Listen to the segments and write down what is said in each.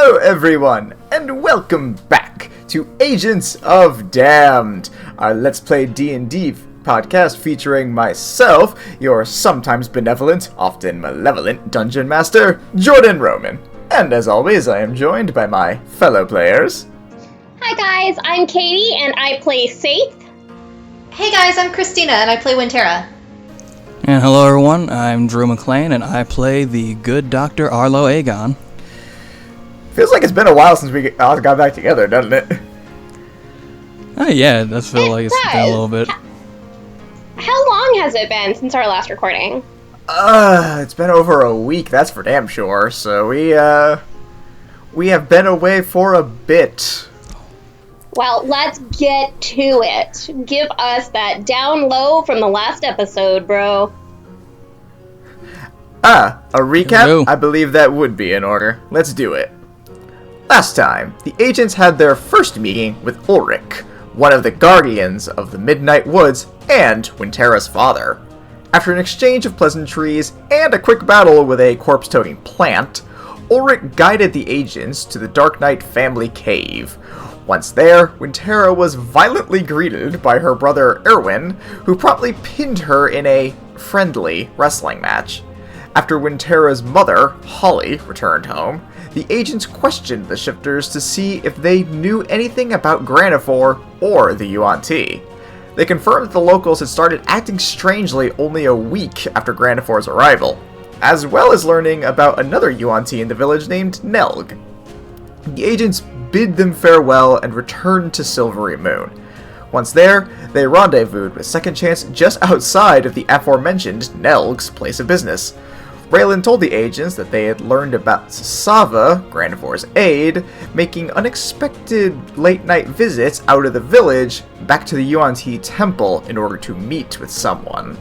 Hello everyone, and welcome back to Agents of Damned, our Let's Play D&D podcast featuring myself, your sometimes benevolent, often malevolent Dungeon Master, Jordan Roman. And as always, I am joined by my fellow players. Hi guys, I'm Katie, and I play Saith. Hey guys, I'm Christina, and I play Wintera. And hello everyone, I'm Drew McLean, and I play the good Dr. Arlo Aegon. Feels like it's been a while since we all got back together, doesn't it? Yeah, it does feel like it's been a little bit. How long has it been since our last recording? It's been over a week, that's for damn sure. So we have been away for a bit. Well, let's get to it. Give us that down low from the last episode, bro. A recap? I believe that would be in order. Let's do it. Last time, the agents had their first meeting with Ulrich, one of the guardians of the Midnight Woods and Wintera's father. After an exchange of pleasantries and a quick battle with a corpse-toting plant, Ulrich guided the agents to the Dark Knight family cave. Once there, Wintera was violently greeted by her brother Erwin, who promptly pinned her in a friendly wrestling match. After Wintera's mother, Holly, returned home, the agents questioned the shifters to see if they knew anything about Granifor or the Yuan-Ti. They confirmed that the locals had started acting strangely only a week after Granifor's arrival, as well as learning about another Yuan-Ti in the village named Nelg. The agents bid them farewell and returned to Silvery Moon. Once there, they rendezvoused with Second Chance just outside of the aforementioned Nelg's place of business. Raylan told the agents that they had learned about Sisava, Granifor's aide, making unexpected late-night visits out of the village back to the Yuan-Ti temple in order to meet with someone.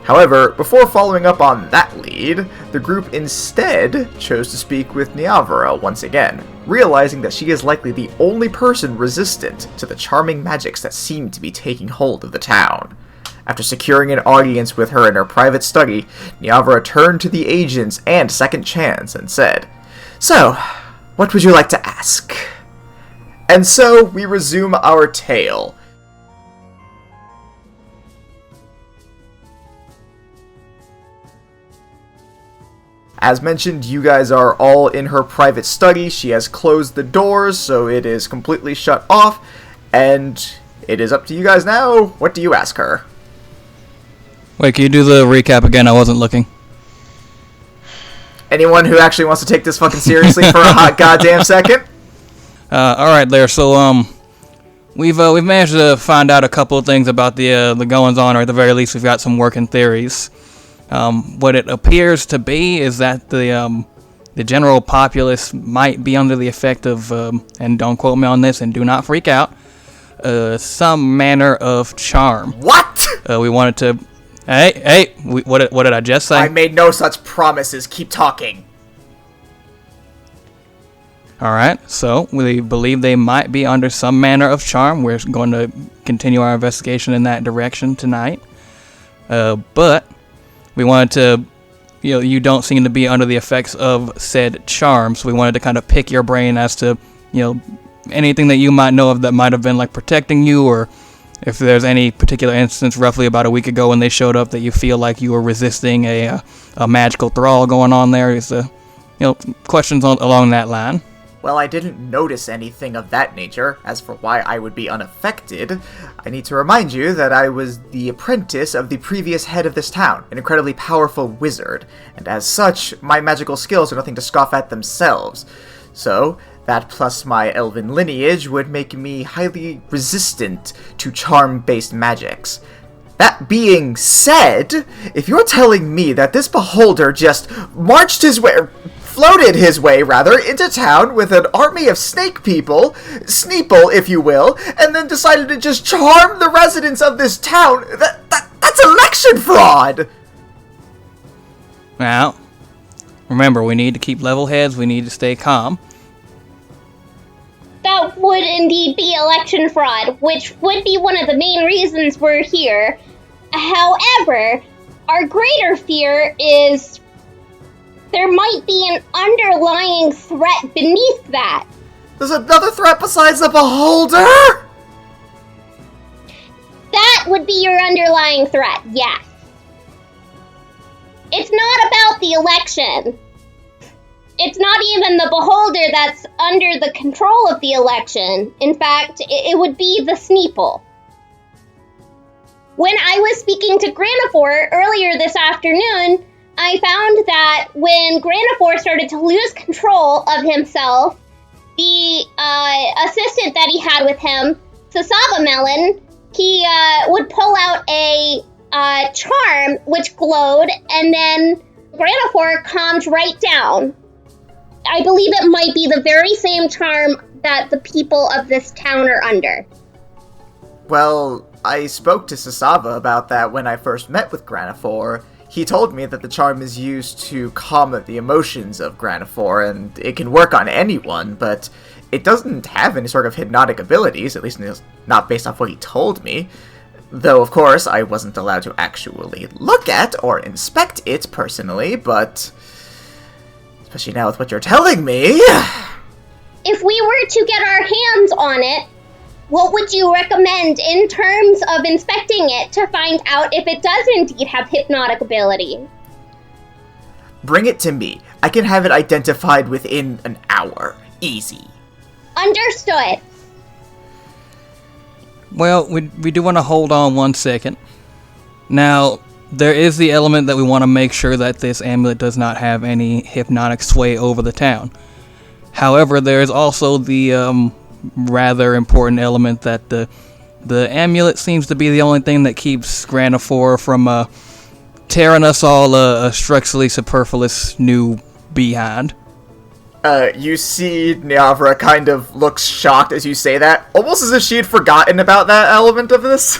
However, before following up on that lead, the group instead chose to speak with Niavara once again, realizing that she is likely the only person resistant to the charming magics that seem to be taking hold of the town. After securing an audience with her in her private study, Niavara turned to the agents and Second Chance and said, "So, what would you like to ask?" And so, we resume our tale. As mentioned, you guys are all in her private study. She has closed the doors, so it is completely shut off, and it is up to you guys now. What do you ask her? Wait, can you do the recap again? I wasn't looking. Anyone who actually wants to take this fucking seriously for a hot goddamn second? Alright there, so, we've managed to find out a couple of things about the goings-on, or at the very least we've got some working theories. What it appears to be is that the general populace might be under the effect of, and don't quote me on this and do not freak out, some manner of charm. What? We wanted to... Hey, what did I just say? I made no such promises. Keep talking. Alright, so we believe they might be under some manner of charm. We're going to continue our investigation in that direction tonight. But we wanted to, you don't seem to be under the effects of said charm, so we wanted to kind of pick your brain as to, anything that you might know of that might have been, like, protecting you, or if there's any particular instance roughly about a week ago when they showed up that you feel like you were resisting a magical thrall going on there. Is questions along that line. Well, I didn't notice anything of that nature. As for why I would be unaffected, I need to remind you that I was the apprentice of the previous head of this town, an incredibly powerful wizard, and as such, my magical skills are nothing to scoff at themselves. So, that plus my elven lineage would make me highly resistant to charm-based magics. That being said, if you're telling me that this beholder just floated his way, into town with an army of snake people, Sneeple, if you will, and then decided to just charm the residents of this town, that's election fraud! Well, remember, we need to keep level heads, we need to stay calm. That would indeed be election fraud, which would be one of the main reasons we're here. However, our greater fear is there might be an underlying threat beneath that. There's another threat besides the Beholder? That would be your underlying threat, yes. It's not about the election. It's not even the Beholder that's under the control of the election. In fact, it would be the Sneeple. When I was speaking to Granifor earlier this afternoon, I found that when Granifor started to lose control of himself, the assistant that he had with him, Sisava Melon, he would pull out a charm which glowed, and then Granifor calmed right down. I believe it might be the very same charm that the people of this town are under. Well, I spoke to Sisava about that when I first met with Granifor. He told me that the charm is used to calm the emotions of Granifor, and it can work on anyone, but it doesn't have any sort of hypnotic abilities, at least not based off what he told me. Though, of course, I wasn't allowed to actually look at or inspect it personally, but especially now with what you're telling me. If we were to get our hands on it, what would you recommend in terms of inspecting it to find out if it does indeed have hypnotic ability? Bring it to me. I can have it identified within an hour. Easy. Understood. Well, we do want to hold on 1 second. Now, there is the element that we want to make sure that this amulet does not have any hypnotic sway over the town. However, there is also the rather important element that the amulet seems to be the only thing that keeps Granifor from tearing us all a structurally superfluous new behind. You see Niavara kind of looks shocked as you say that, almost as if she had forgotten about that element of this.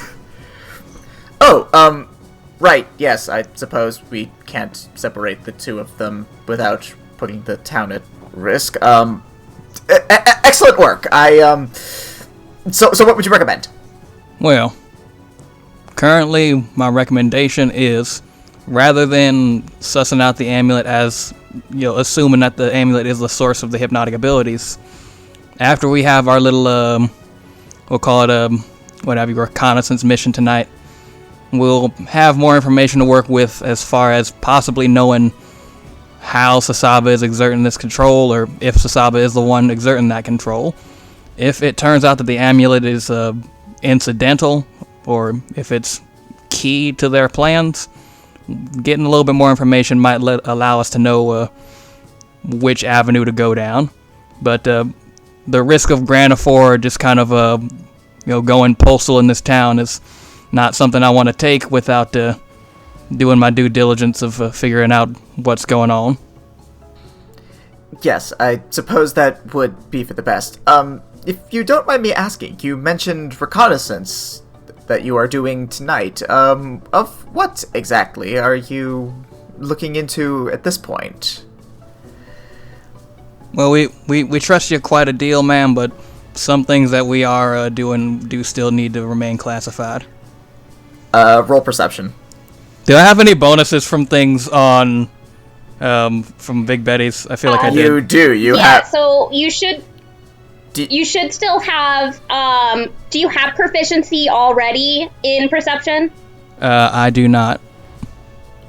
Right, yes, I suppose we can't separate the two of them without putting the town at risk. Excellent work. So what would you recommend? Well, currently my recommendation is, rather than sussing out the amulet as, assuming that the amulet is the source of the hypnotic abilities, after we have our little, we'll call it a, reconnaissance mission tonight, we'll have more information to work with as far as possibly knowing how Sisava is exerting this control, or if Sisava is the one exerting that control. If it turns out that the amulet is incidental, or if it's key to their plans, getting a little bit more information might allow us to know which avenue to go down. But the risk of Granifor just kind of going postal in this town is not something I want to take without doing my due diligence of figuring out what's going on. Yes, I suppose that would be for the best. If you don't mind me asking, you mentioned reconnaissance that you are doing tonight. Of what exactly are you looking into at this point? Well, we trust you quite a deal, ma'am, but some things that we are doing do still need to remain classified. Roll perception. Do I have any bonuses from things on, from Big Betty's? I feel like I did. You do. You have. So you should. You should still have. Do you have proficiency already in perception? I do not.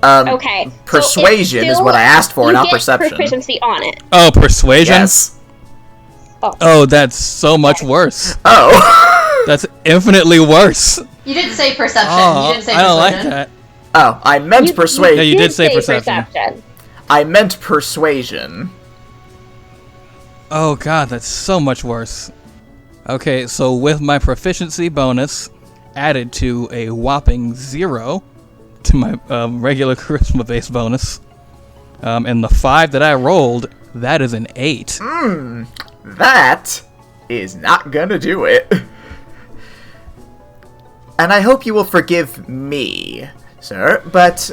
Okay. Persuasion so is what I asked for, not perception. Proficiency on it. Oh, persuasion? Yes. Oh, that's so much worse. Oh. That's infinitely worse. You did say perception. Oh, You didn't say I don't persuasion. like that. Oh, I meant persuasion. Yeah, you did say perception. I meant persuasion. Oh god, that's so much worse. Okay, so with my proficiency bonus added to a whopping 0 to my regular charisma-based bonus, and the 5 that I rolled, that is an 8. That is not gonna do it. And I hope you will forgive me, sir, but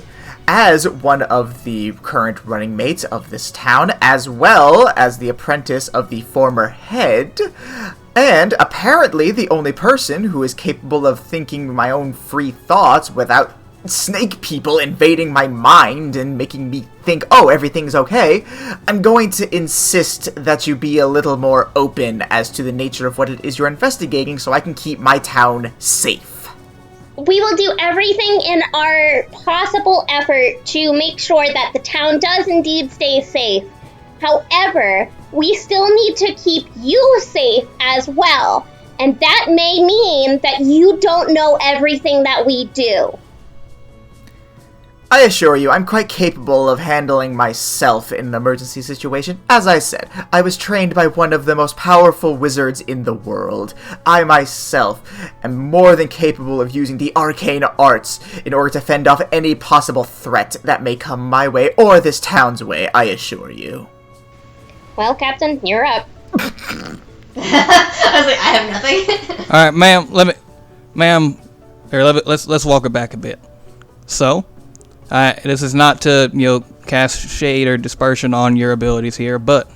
as one of the current running mates of this town, as well as the apprentice of the former head, and apparently the only person who is capable of thinking my own free thoughts without snake people invading my mind and making me think, oh, everything's okay, I'm going to insist that you be a little more open as to the nature of what it is you're investigating so I can keep my town safe. We will do everything in our possible effort to make sure that the town does indeed stay safe. However, we still need to keep you safe as well, and that may mean that you don't know everything that we do. I assure you, I'm quite capable of handling myself in an emergency situation. As I said, I was trained by one of the most powerful wizards in the world. I myself am more than capable of using the arcane arts in order to fend off any possible threat that may come my way or this town's way, I assure you. Well, Captain, you're up. I was like, I have nothing. All right, ma'am, let's walk it back a bit. So, this is not to, cast shade or dispersion on your abilities here, but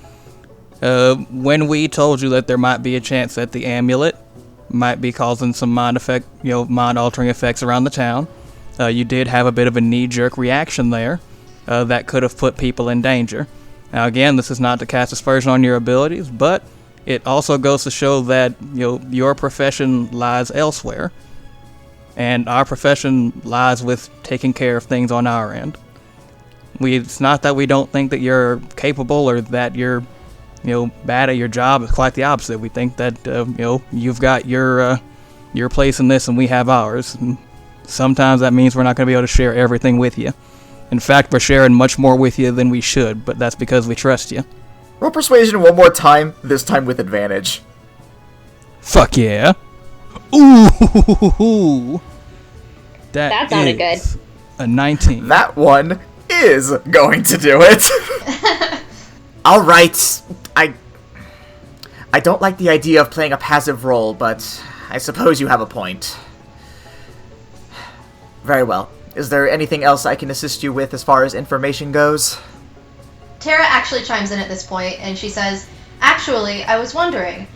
when we told you that there might be a chance that the amulet might be causing some mind-altering effects around the town, you did have a bit of a knee-jerk reaction there that could have put people in danger. Now, again, this is not to cast dispersion on your abilities, but it also goes to show that your profession lies elsewhere. And our profession lies with taking care of things on our end. It's not that we don't think that you're capable or that you're, bad at your job. It's quite the opposite. We think that, you've got your place in this and we have ours. And sometimes that means we're not going to be able to share everything with you. In fact, we're sharing much more with you than we should, but that's because we trust you. Roll persuasion one more time, this time with advantage. Fuck yeah. Ooh, That sounded good. A 19. That one is going to do it. All right, I don't like the idea of playing a passive role, but I suppose you have a point. Very well. Is there anything else I can assist you with as far as information goes? Tara actually chimes in at this point, and she says, actually, I was wondering,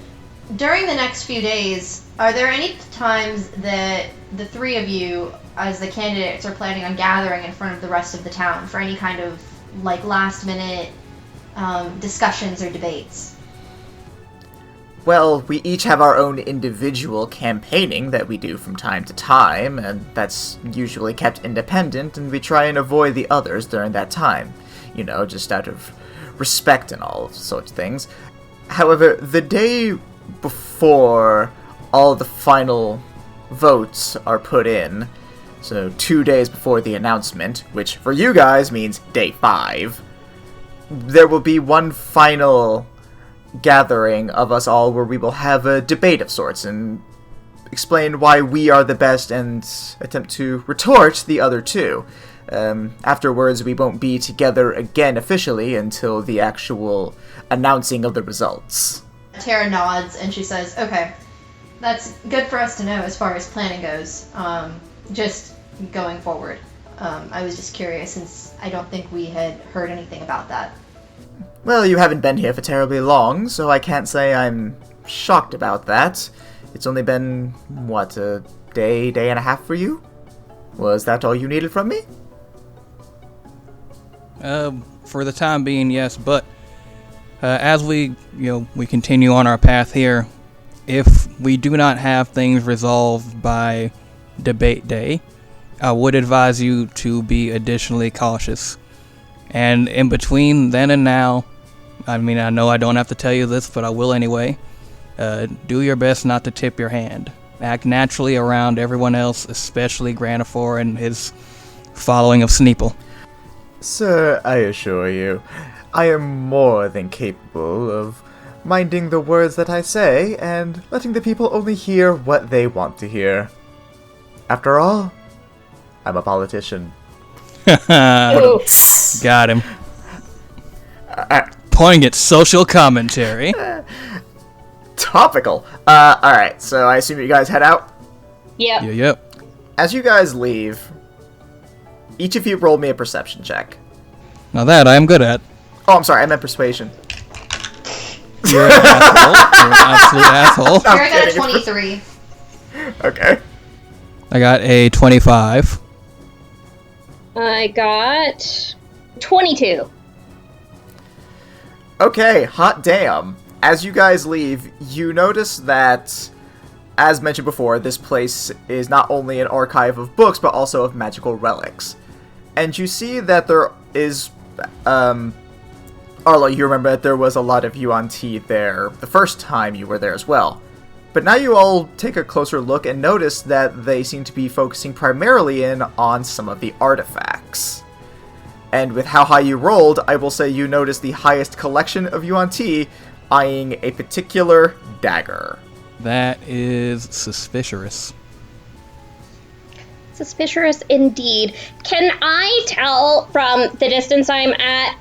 during the next few days, are there any times that the three of you, as the candidates, are planning on gathering in front of the rest of the town for any kind of, last-minute discussions or debates? Well, we each have our own individual campaigning that we do from time to time, and that's usually kept independent, and we try and avoid the others during that time. Just out of respect and all sorts of things. However, the day before all the final votes are put in, so 2 days before the announcement, which for you guys means day 5, there will be one final gathering of us all where we will have a debate of sorts and explain why we are the best and attempt to retort the other two. Afterwards, we won't be together again officially until the actual announcing of the results. Tara nods and she says, okay, that's good for us to know as far as planning goes, just going forward. I was just curious since I don't think we had heard anything about that. Well, you haven't been here for terribly long, so I can't say I'm shocked about that. It's only been, a day and a half for you? Was that all you needed from me? For the time being, yes, but as we continue on our path here, if we do not have things resolved by debate day, I would advise you to be additionally cautious. And in between then and now, I know I don't have to tell you this, but I will anyway, do your best not to tip your hand. Act naturally around everyone else, especially Granifor and his following of Sneeple. Sir, I assure you, I am more than capable of minding the words that I say and letting the people only hear what they want to hear. After all, I'm a politician. Got him. Poignant social commentary. Topical. Alright, so I assume you guys head out? Yep. Yep. As you guys leave, each of you roll me a perception check. Now that I am good at. Oh, I'm sorry, I meant persuasion. You're an asshole. You're an absolute asshole. Tara got a 23. Okay. I got a 25. I got 22. Okay, hot damn. As you guys leave, you notice that, as mentioned before, this place is not only an archive of books, but also of magical relics. And you see that there is, Arlo, you remember that there was a lot of Yuan Ti there the first time you were there as well. But now you all take a closer look and notice that they seem to be focusing primarily in on some of the artifacts. And with how high you rolled, I will say you noticed the highest collection of Yuan Ti, eyeing a particular dagger. That is suspicious. Suspicious indeed. Can I tell from the distance I'm at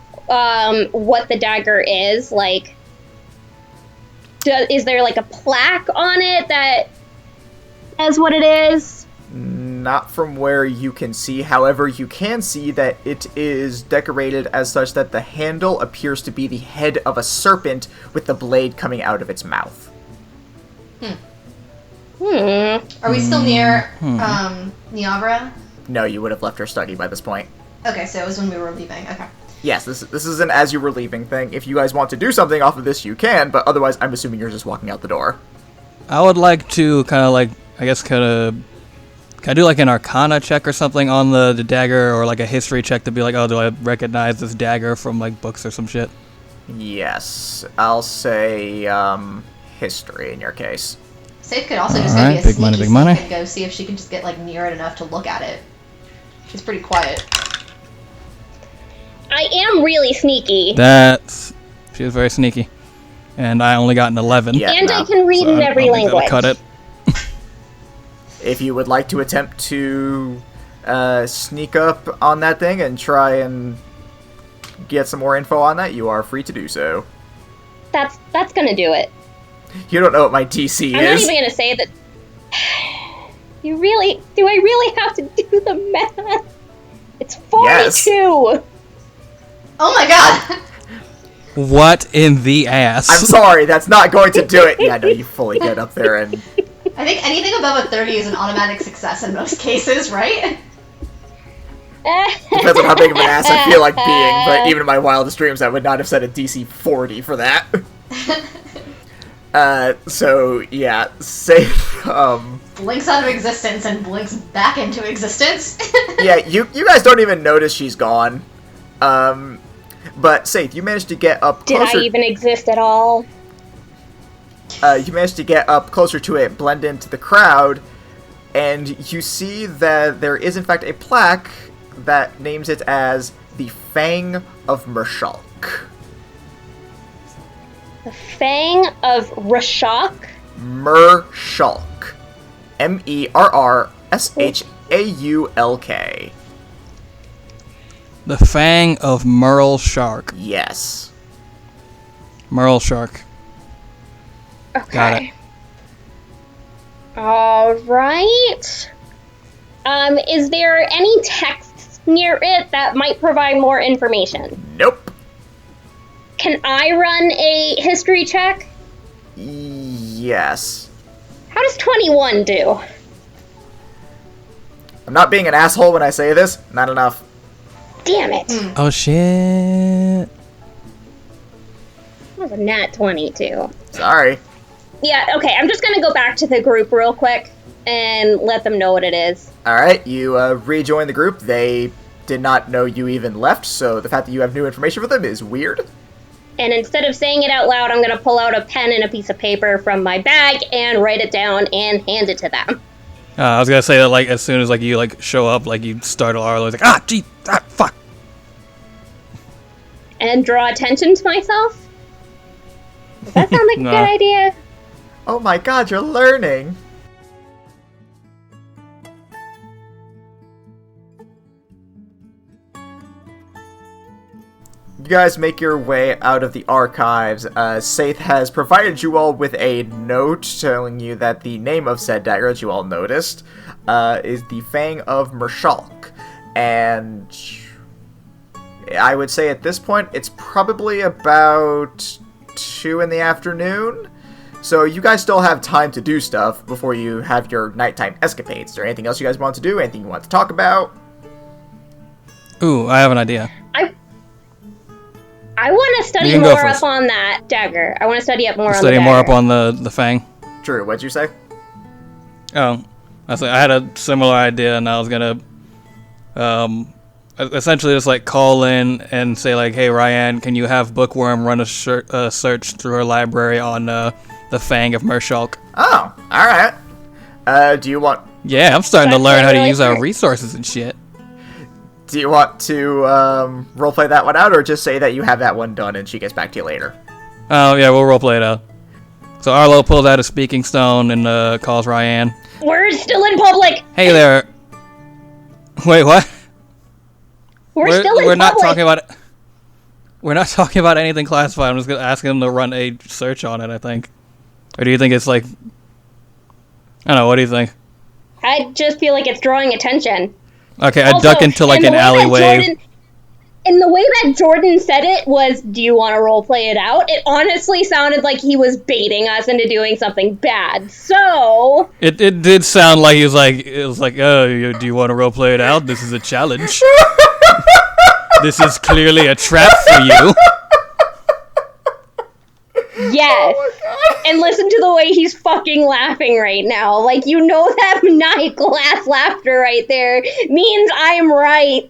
what the dagger is? Like, is there like a plaque on it that says what it is? Not from where you can see. However, you can see that it is decorated as such that the handle appears to be the head of a serpent with the blade coming out of its mouth. Are we still near Niavara? No, you would have left her study by this point. Okay, so it was when we were leaving. Okay. Yes, this is an as you were leaving thing. If you guys want to do something off of this, you can, but otherwise, I'm assuming you're just walking out the door. I would like to kind of like, I guess can I do like an arcana check or something on the dagger, or like a history check to be like, oh, do I recognize this dagger from like books or some shit? Yes, I'll say history in your case. Safe could also just go be a big money, sneaky big money. sneak and go see if she can just get like near it enough to look at it. She's pretty quiet. I am really sneaky. She was very sneaky. And I only got an 11. Yeah, and no. I can read in every language. Cut it. If you would like to attempt to sneak up on that thing and try and get some more info on that, you are free to do so. That's gonna do it. You don't know what my DC I'm is. not even gonna say that. Do I really have to do the math? It's 42! Yes. Oh my god! What in the ass? I'm sorry, that's not going to do it. Yeah, no, you fully get up there and... I think anything above a 30 is an automatic success in most cases, right? Depends on how big of an ass I feel like being, but even in my wildest dreams, I would not have set a DC 40 for that. So, yeah, Safe, Blinks out of existence and blinks back into existence. yeah, you guys don't even notice she's gone. But Safe, you managed to get up closer... Did I even exist at all? You managed to get up closer to it, blend into the crowd, and you see that there is in fact a plaque that names it as the Fang of Mershulk. The Fang of Rashok? Mershulk. Merrshaulk. The Fang of Merle Shark. Yes. Merle Shark. Okay. Got it. Alright. Is there any texts near it that might provide more information? Nope. Can I run a history check? Yes. How does 21 do? I'm not being an asshole when I say this. Not enough. Damn it. Oh shit. That was a nat 22. Sorry. Yeah, okay, I'm just gonna go back to the group real quick and let them know what it is. Alright, you rejoin the group. They did not know you even left, so the fact that you have new information for them is weird. And instead of saying it out loud, I'm gonna pull out a pen and a piece of paper from my bag and write it down and hand it to them. I was gonna say that like as soon as like you like show up, like you startle Arlo, it's like fuck. And draw attention to myself? Does that sound like a No. good idea? Oh my god, you're learning! You guys make your way out of the archives. Saith has provided you all with a note telling you that the name of said dagger, as you all noticed, is the Fang of Mershulk. And I would say at this point, it's probably about 2 in the afternoon. So you guys still have time to do stuff before you have your nighttime escapades. Is there anything else you guys want to do? Anything you want to talk about? Ooh, I have an idea. I want to study more up on that dagger. I want to study up more on the dagger. Study more up on the fang. True. What'd you say? Oh, I had a similar idea, and I was gonna, essentially just like call in and say like, "Hey, Ryan, can you have Bookworm run a search through her library on the Fang of Mershulk?" Oh, all right. Do you want? Yeah, I'm starting to learn how to use our resources and shit. Do you want to roleplay that one out, or just say that you have that one done and she gets back to you later? Oh, yeah, we'll roleplay it out. So Arlo pulls out a speaking stone and calls Ryan. We're still in public! Hey there. Wait, what? We're still in public! We're not talking about anything classified. I'm just going to ask him to run a search on it, I think. Or do you think it's like... I don't know, what do you think? I just feel like it's drawing attention. Okay, I duck into like an alleyway. And the way that Jordan said it was, do you want to roleplay it out? It honestly sounded like he was baiting us into doing something bad. So... It did sound like it was like, oh, do you want to roleplay it out? This is a challenge. This is clearly a trap for you. Yes. Oh, and listen to the way he's fucking laughing right now. Like, you know that maniac glass laughter right there means I'm right.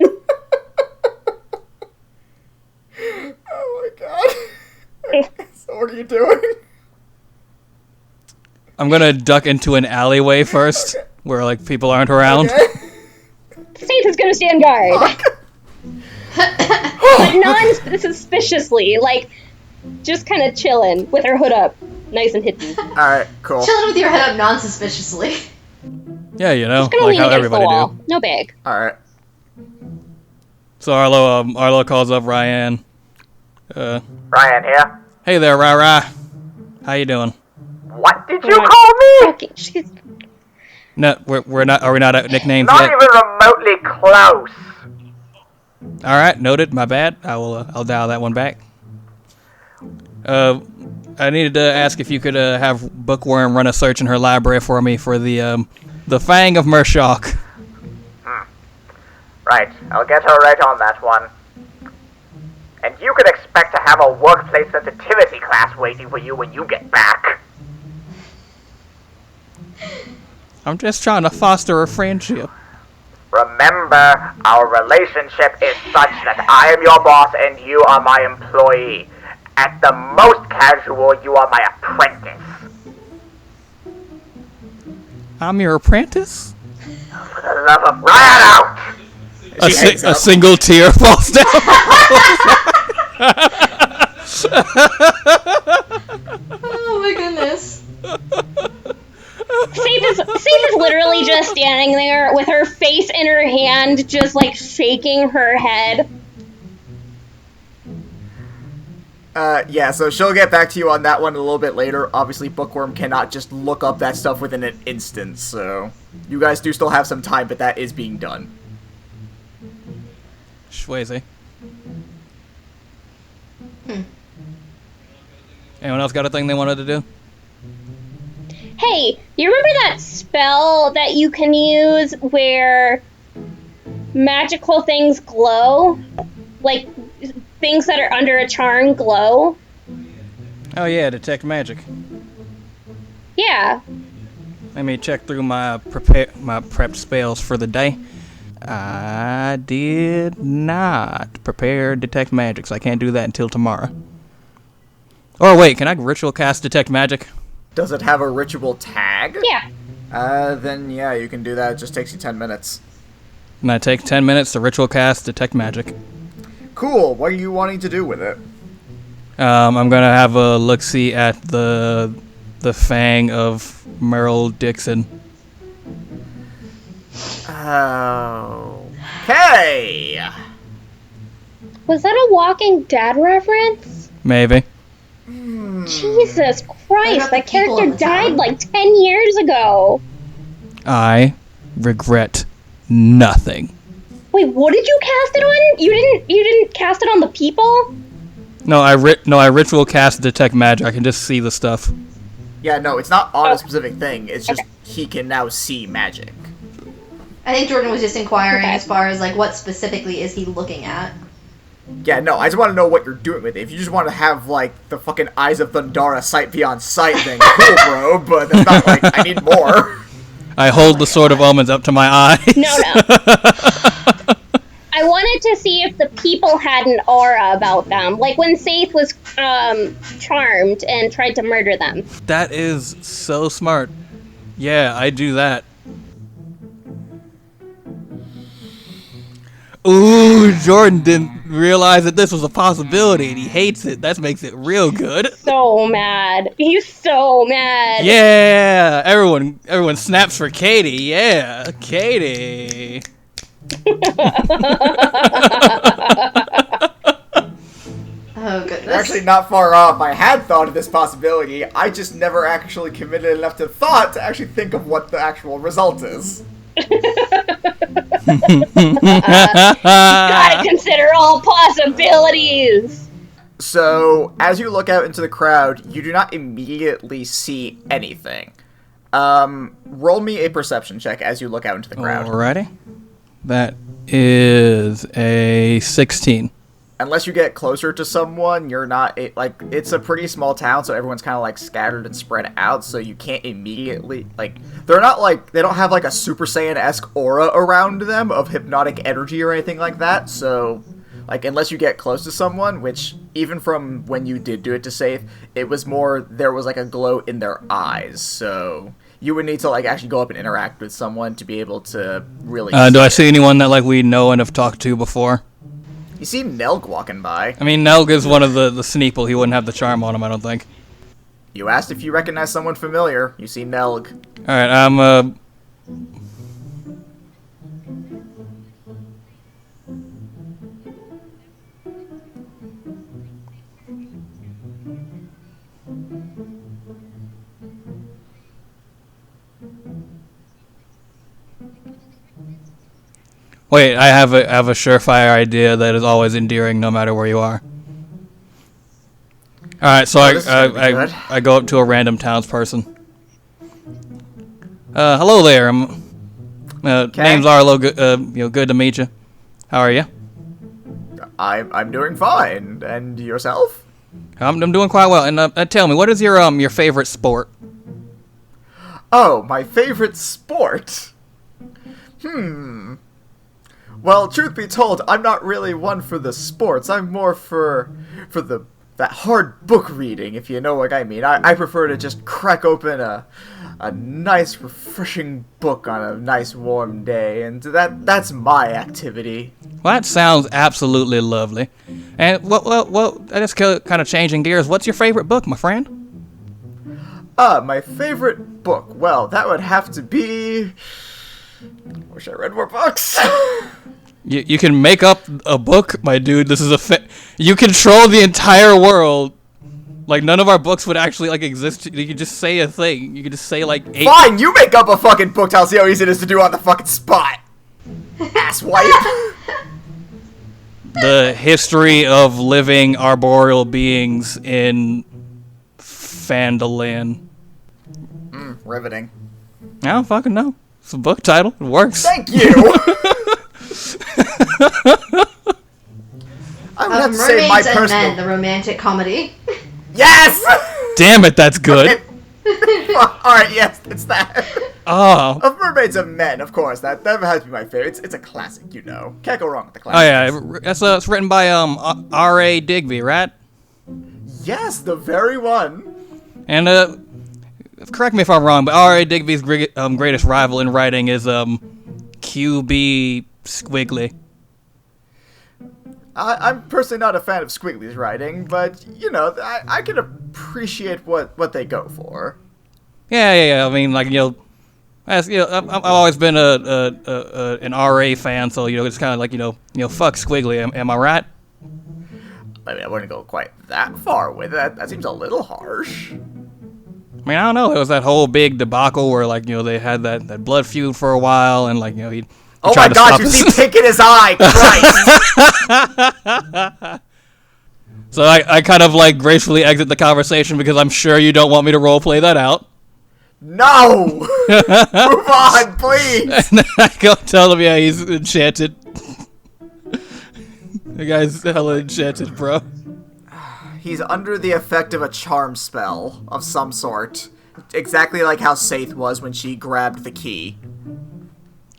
Oh my god. So what are you doing? I'm gonna duck into an alleyway first, where like people aren't around. Okay. Faith is gonna stand guard. But non-suspiciously, like... just kind of chilling with her hood up, nice and hidden. Alright, cool. Chilling with your head up non-suspiciously. Yeah, you know, just gonna like lean how against everybody the wall. do. No big. Alright. So Arlo calls up Ryan. Ryan here. Hey there, Rara. How you doing? What did you call me? Okay, she's... No, we're not. Are we not at nicknames Not yet? even remotely close. All right, noted. My bad. I'll dial that one back. I needed to ask if you could have Bookworm run a search in her library for me for the Fang of Mershulk. Right, I'll get her right on that one. And you can expect to have a workplace sensitivity class waiting for you when you get back. I'm just trying to foster a friendship. Remember, our relationship is such that I am your boss and you are my employee. At the most casual, you are my apprentice. I'm your apprentice? For the love of Ryan out! A single tear falls down. Oh my goodness. Faith is literally just standing there with her face in her hand, just like shaking her head. Yeah, so she'll get back to you on that one a little bit later. Obviously, Bookworm cannot just look up that stuff within an instant, so you guys do still have some time, but that is being done. Schwazy. Anyone else got a thing they wanted to do? Hey, you remember that spell that you can use where magical things glow? Like, things that are under a charm glow? Oh yeah, detect magic. Yeah. Let me check through my prepped spells for the day. I did not prepare detect magic, so I can't do that until tomorrow. Or wait, can I ritual cast detect magic? Does it have a ritual tag? Yeah. Then yeah, you can do that. It just takes you 10 minutes. And I take 10 minutes to ritual cast detect magic. Cool. What are you wanting to do with it? I'm gonna have a look-see at the Fang of Merle Dixon. Okay. Was that a Walking Dead reference? Maybe. Jesus Christ, that character died like 10 years ago. I regret nothing. Wait, what did you cast it on? You didn't cast it on the people? No, I ritual cast detect magic. I can just see the stuff. Yeah, no, it's not on a specific thing. It's just he can now see magic. I think Jordan was just inquiring as far as, like, what specifically is he looking at? Yeah, no, I just want to know what you're doing with it. If you just want to have, like, the fucking Eyes of Thundara sight beyond sight, then cool, bro, but that's not like, I need more. I hold the Sword of Omens up to my eyes. No. I wanted to see if the people had an aura about them, like when Saith was charmed and tried to murder them. That is so smart. Yeah, I do that. Ooh, Jordan didn't realize that this was a possibility, and he hates it. That makes it real good. So mad. He's so mad. Yeah, everyone snaps for Katie. Yeah, Katie. Oh, goodness. Actually, not far off. I had thought of this possibility. I just never actually committed enough to thought to actually think of what the actual result is. Gotta consider all possibilities. So, as you look out into the crowd, you do not immediately see anything. Roll me a perception check as you look out into the crowd. Alrighty. That is a 16. Unless you get closer to someone, you're not, it's a pretty small town, so everyone's kind of, like, scattered and spread out, so you can't immediately, like, they're not, like, they don't have, like, a Super Saiyan-esque aura around them of hypnotic energy or anything like that, so, like, unless you get close to someone, which, even from when you did do it to Saith, it was more, there was, like, a glow in their eyes, so you would need to, like, actually go up and interact with someone to be able to really do I see anyone that, like, we know and have talked to before? You see Nelg walking by. I mean, Nelg is one of the Sneeple. He wouldn't have the charm on him, I don't think. You asked if you recognize someone familiar. You see Nelg. Alright, Wait, I have a surefire idea that is always endearing no matter where you are. Alright, so I go up to a random townsperson. Hello there. Name's Arlo. Good to meet you. How are you? I'm doing fine. And yourself? I'm doing quite well. And tell me, what is your favorite sport? Oh, my favorite sport? Well, truth be told, I'm not really one for the sports. I'm more for that hard book reading, if you know what I mean. I prefer to just crack open a nice, refreshing book on a nice, warm day, and that's my activity. Well, that sounds absolutely lovely. And, well, I just kind of changing gears. What's your favorite book, my friend? My favorite book? Well, that would have to be... Wish I read more books. You can make up a book, my dude. This is you control the entire world. Like, none of our books would actually, like, exist. You could just say a thing. You could just say, like, 8... Fine, you make up a fucking book. I'll see how easy it is to do on the fucking spot. Asswipe. The history of living arboreal beings in Phandalin. Riveting. I don't fucking know. It's a book title. It works. Thank you. I would have to say my personal... Men, the romantic comedy. Yes! Damn it, that's good. Alright, yes, it's that. Oh. Of Mermaids and Men, of course. That has to be my favorite. It's a classic, you know. Can't go wrong with the Oh, classic. yeah. It's written by R.A. Digby, right? Yes, the very one. And, correct me if I'm wrong, but R.A. Digby's greatest rival in writing is Q.B. Squiggly. I'm personally not a fan of Squiggly's writing, but, you know, I can appreciate what they go for. Yeah. I mean, like, I've always been an RA fan, so, it's kind of like, fuck Squiggly. Am I right? I mean, I wouldn't go quite that far with it. That seems a little harsh. I mean, I don't know. There was that whole big debacle where, like, they had that blood feud for a while, and, like, he oh my god, you see pink in his eye! Christ! So I kind of, like, gracefully exit the conversation because I'm sure you don't want me to roleplay that out. No! Move on, please! And I go tell him, yeah, he's enchanted. The guy's hella enchanted, bro. He's under the effect of a charm spell of some sort. Exactly like how Saith was when she grabbed the key.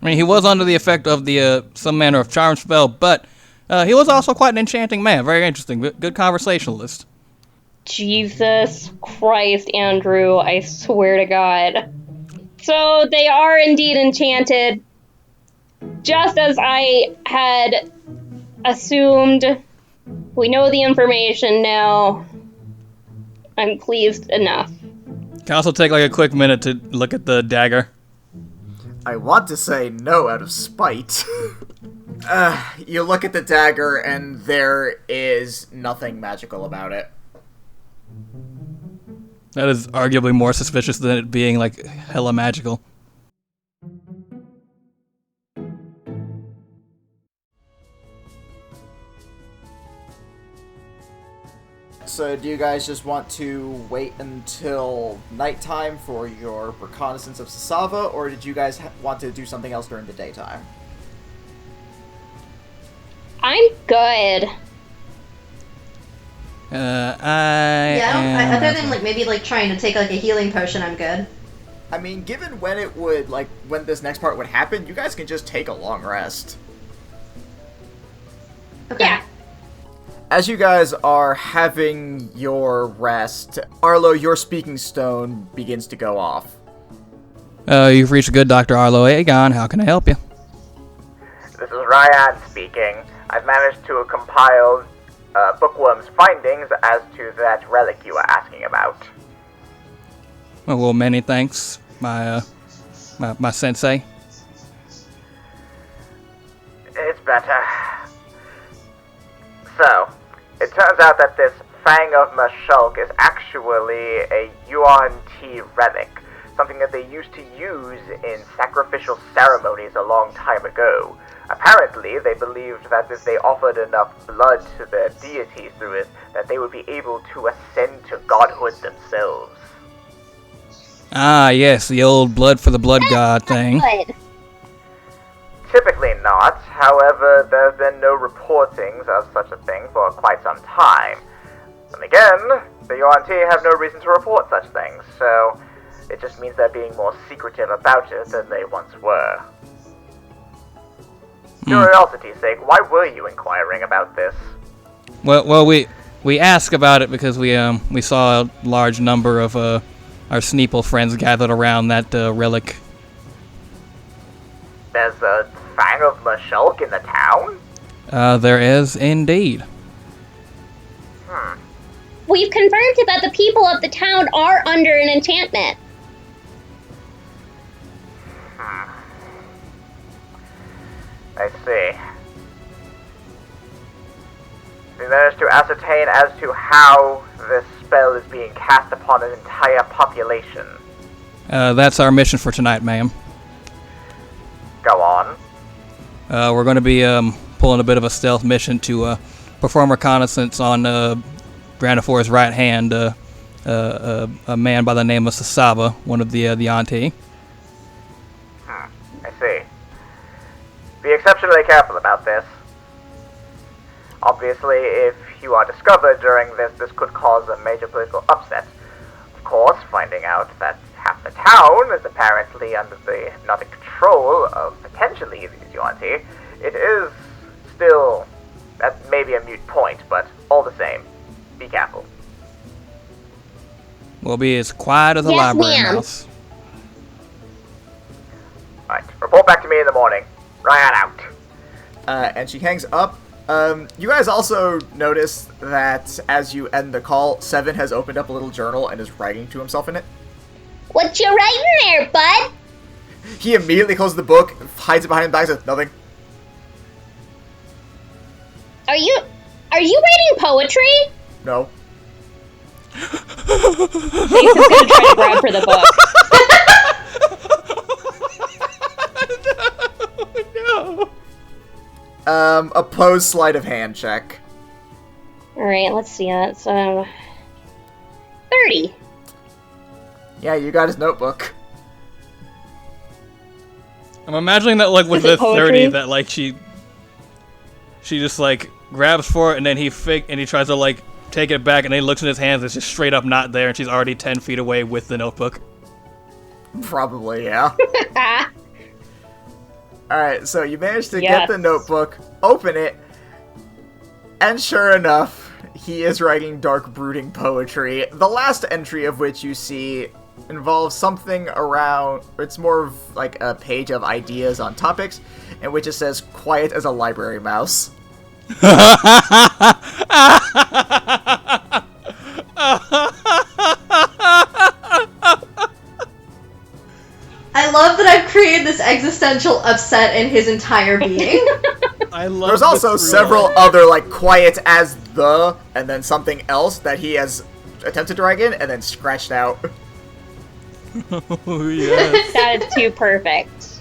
I mean, he was under the effect of the some manner of charm spell, but he was also quite an enchanting man. Very interesting. Good conversationalist. Jesus Christ, Andrew, I swear to God. So they are indeed enchanted, just as I had assumed. We know the information now. I'm pleased enough. Can also take like a quick minute to look at the dagger. I want to say no out of spite. You look at the dagger and there is nothing magical about it. That is arguably more suspicious than it being like hella magical. So do you guys just want to wait until nighttime for your reconnaissance of Sisava, or did you guys want to do something else during the daytime? I'm good. Other than like maybe like trying to take like a healing potion, I'm good. I mean, given when it would, like, when this next part would happen, you guys can just take a long rest. Okay. Yeah. As you guys are having your rest, Arlo, your speaking stone begins to go off. You've reached a good Dr. Arlo Aegon. How can I help you? This is Ryan speaking. I've managed to compile Bookworm's findings as to that relic you were asking about. Well, many thanks, my sensei. It's better. So, it turns out that this Fang of Mashulk is actually a Yuan Ti relic, something that they used to use in sacrificial ceremonies a long time ago. Apparently, they believed that if they offered enough blood to their deities through it, that they would be able to ascend to godhood themselves. Ah, yes, the old blood for the blood god thing. Good. Typically not. However, there's been no reportings of such a thing for quite some time. And again, the Yuan Ti have no reason to report such things, so it just means they're being more secretive about it than they once were. Curiosity's sake, why were you inquiring about this? Well, we asked about it because we saw a large number of our Sneeple friends gathered around that relic. There's a Fang of Mashulk in the town? There is indeed. We've confirmed that the people of the town are under an enchantment. I see. We managed to ascertain as to how this spell is being cast upon an entire population. That's our mission for tonight, ma'am. Go on. We're going to be pulling a bit of a stealth mission to perform reconnaissance on Granifor's right hand, a man by the name of Sisava, one of the auntie. I see. Be exceptionally careful about this. Obviously, if you are discovered during this, this could cause a major political upset. Of course, finding out that half the town is apparently under the hypnotic control of potentially these Yuan-Ti, it is still, that may be a moot point, but all the same, be careful. We'll be as quiet as a Yes, library ma'am. mouse. Alright, report back to me in the morning. Ryan out. And she hangs up. You guys also notice that as you end the call, Seven has opened up a little journal and is writing to himself in it. What you writing there, bud? He immediately closes the book, hides it behind his back, and says nothing. Are you writing poetry? No. Ace is gonna try to grab for the book. Opposed sleight of hand check. Alright, let's see. That's 30. Yeah, you got his notebook. I'm imagining that, like, with the 30, that, like, she just, like, grabs for it, and then he tries to, like, take it back, and then he looks in his hands, it's just straight up not there, and she's already 10 feet away with the notebook. Probably, yeah. Alright, so you managed to get the notebook, open it, and sure enough, he is writing dark, brooding poetry. The last entry of which you see involves something around, it's more of like a page of ideas on topics, in which it says, quiet as a library mouse. I love that I've created this existential upset in his entire being. I love There's also several other, like, quiet as the, and then something else that he has attempted to write in, and then scratched out. Oh, yes. That is too perfect.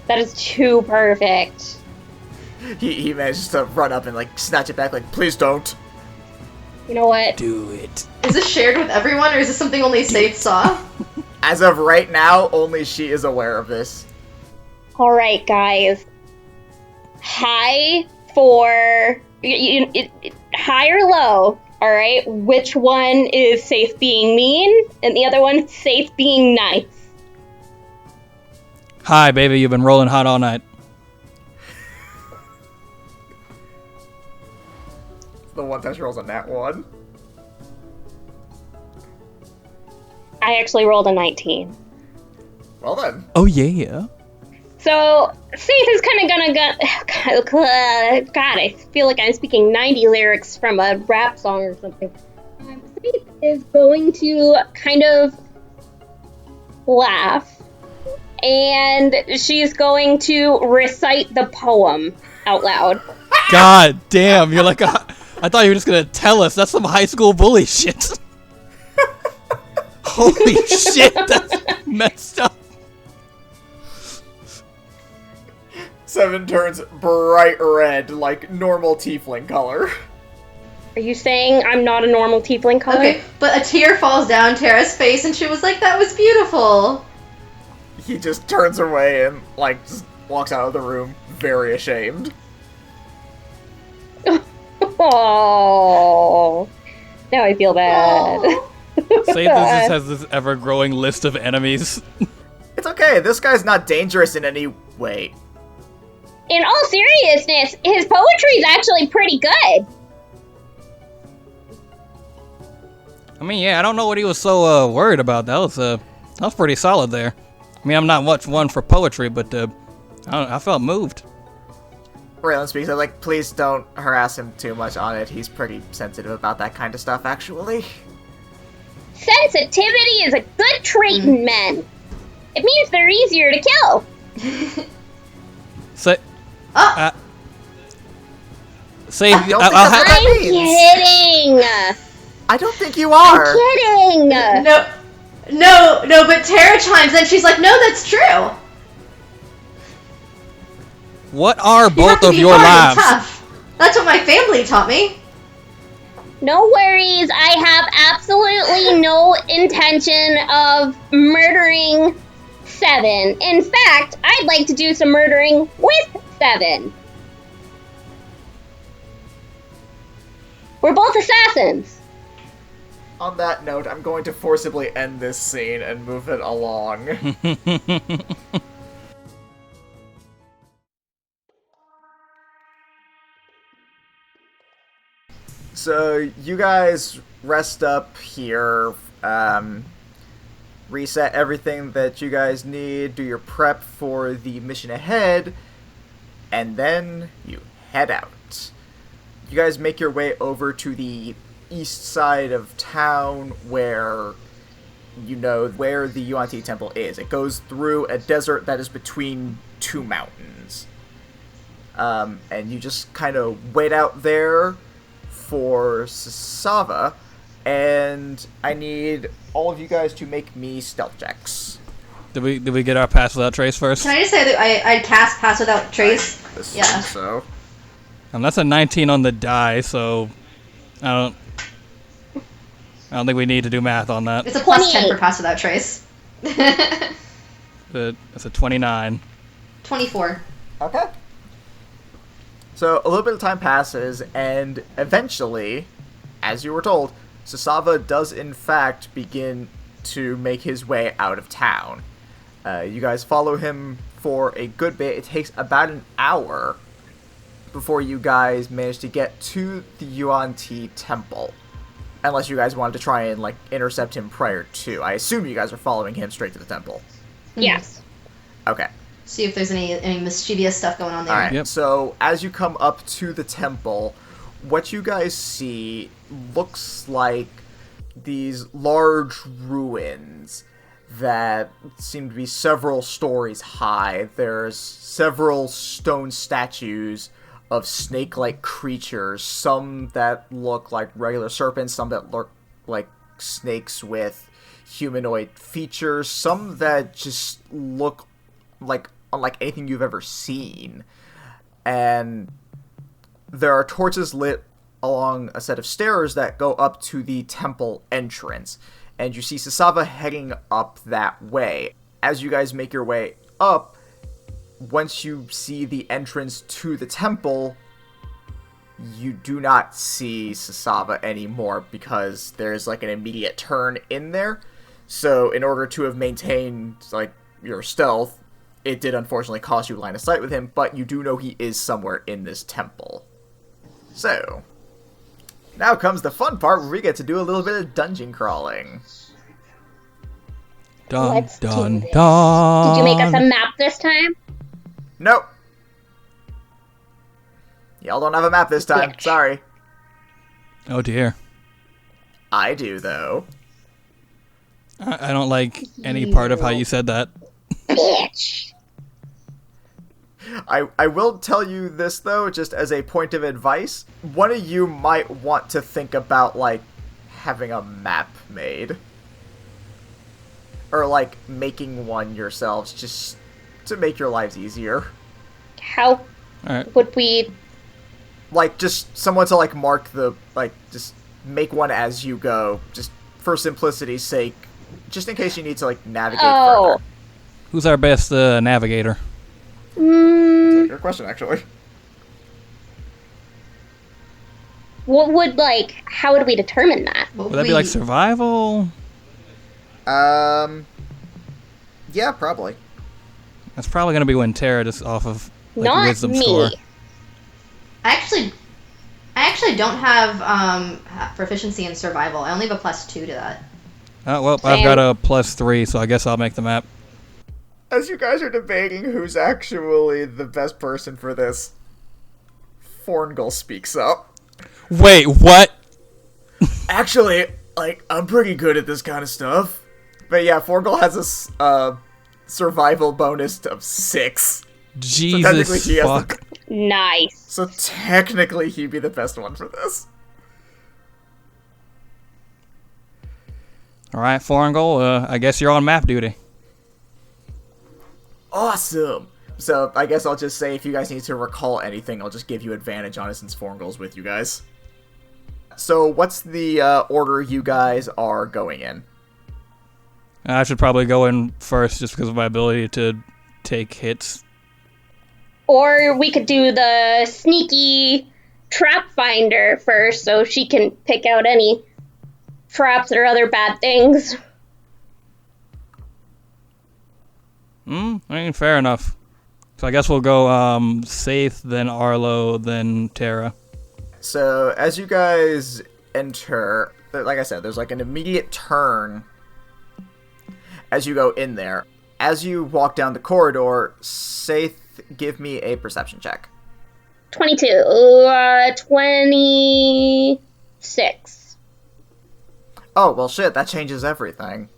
That is too perfect. He manages to run up and, like, snatch it back, like, please don't. You know what? Do it. Is this shared with everyone, or is this something only Saith saw? As of right now, only she is aware of this. Alright, guys. High for... high or low, alright? Which one is Saith being mean, and the other one, Saith being nice? Hi, baby, you've been rolling hot all night. The one that rolls on that one. I actually rolled a 19. Well then. Oh, yeah. So, Saith is kind of gonna God, I feel like I'm speaking 90 lyrics from a rap song or something. Saith is going to kind of laugh, and she's going to recite the poem out loud. God damn, you're like I thought you were just gonna tell us. That's some high school bully shit. Holy shit, that's messed up. 7 turns bright red, like normal tiefling color. Are you saying I'm not a normal tiefling color? Okay, but a tear falls down Tara's face, and she was like, that was beautiful. He just turns away and, like, just walks out of the room, very ashamed. Oh, now I feel bad. Saith just has this ever-growing list of enemies. It's okay, this guy's not dangerous in any way. In all seriousness, his poetry is actually pretty good. I mean, yeah, I don't know what he was so worried about. That was pretty solid there. I mean, I'm not much one for poetry, but I felt moved. Raylan speaks, I'm like, please don't harass him too much on it. He's pretty sensitive about that kind of stuff, actually. Sensitivity is a good trait in men. It means they're easier to kill. Say, say, I don't think that's what that I'm means. kidding. I don't think you are. I'm kidding. No, but Tara chimes in, she's like, no, that's true. what are You have both to of be your hard lives? and tough. That's what my family taught me. No worries. I have absolutely no intention of murdering Seven. In fact, I'd like to do some murdering with Seven. We're both assassins. On that note, I'm going to forcibly end this scene and move it along. So, you guys rest up here, reset everything that you guys need, do your prep for the mission ahead, and then you head out. You guys make your way over to the east side of town where you know where the Yuan-Ti temple is. It goes through a desert that is between two mountains. And you just kind of wait out there for Sisava, and I need all of you guys to make me stealth checks. Did we get our pass without trace first? Can I just say that I cast Pass Without Trace? Yeah. So. That's a 19 on the die, so I don't. I don't think we need to do math on that. It's a plus 10 for pass without trace. It's a 29. 24. Okay. So a little bit of time passes, and eventually, as you were told, Sisava does in fact begin to make his way out of town. You guys follow him for a good bit. It takes about an hour before you guys manage to get to the Yuan Ti temple. Unless you guys wanted to try and, like, intercept him prior to. I assume you guys are following him straight to the temple. Yes. Okay. See if there's any mischievous stuff going on there. Alright, Yep. So as you come up to the temple, what you guys see looks like these large ruins that seem to be several stories high. There's several stone statues of snake-like creatures, some that look like regular serpents, some that look like snakes with humanoid features, some that just look like unlike anything you've ever seen. And there are torches lit along a set of stairs that go up to the temple entrance. And you see Sisava heading up that way. As you guys make your way up, once you see the entrance to the temple, you do not see Sisava anymore because there's like an immediate turn in there. So in order to have maintained like your stealth, it did unfortunately cost you line of sight with him, but you do know he is somewhere in this temple. So, now comes the fun part where we get to do a little bit of dungeon crawling. Dun, Let's dun, do this. dun. Did you make us a map this time? Nope. Y'all don't have a map this time. Bitch. Sorry. Oh dear. I do, though. I don't like any part of how you said that. Bitch. I will tell you this, though, just as a point of advice. One of you might want to think about, like, having a map made. Or, like, making one yourselves, just to make your lives easier. How Alright. would we... Like, just someone to, like, mark the, like, just make one as you go, just for simplicity's sake, just in case you need to, like, navigate Oh. further. Who's our best navigator? Good question, actually. What would, like, how would we determine that? Would that be like survival? Yeah, probably. That's probably gonna be when Tara just off of like Not wisdom me. score. I actually don't have proficiency in survival. I only have a +2 to that. Oh well, Same. I've got a +3, so I guess I'll make the map. As you guys are debating who's actually the best person for this, Forngal speaks up. Wait, what? Actually, like, I'm pretty good at this kind of stuff. But yeah, Forngal has a survival bonus of 6. Jesus he has fuck. Nice. So technically he'd be the best one for this. Alright, Forngal, I guess you're on map duty. Awesome! So I guess I'll just say if you guys need to recall anything, I'll just give you advantage on it since Forngal's with you guys. So what's the order you guys are going in? I should probably go in first just because of my ability to take hits. Or we could do the sneaky trap finder first so she can pick out any traps or other bad things. I mean, fair enough. So I guess we'll go Saith, then Arlo, then Tara. So as you guys enter, like I said, there's like an immediate turn as you go in there. As you walk down the corridor, Saith, give me a perception check. 22. 26. Oh, well shit, that changes everything.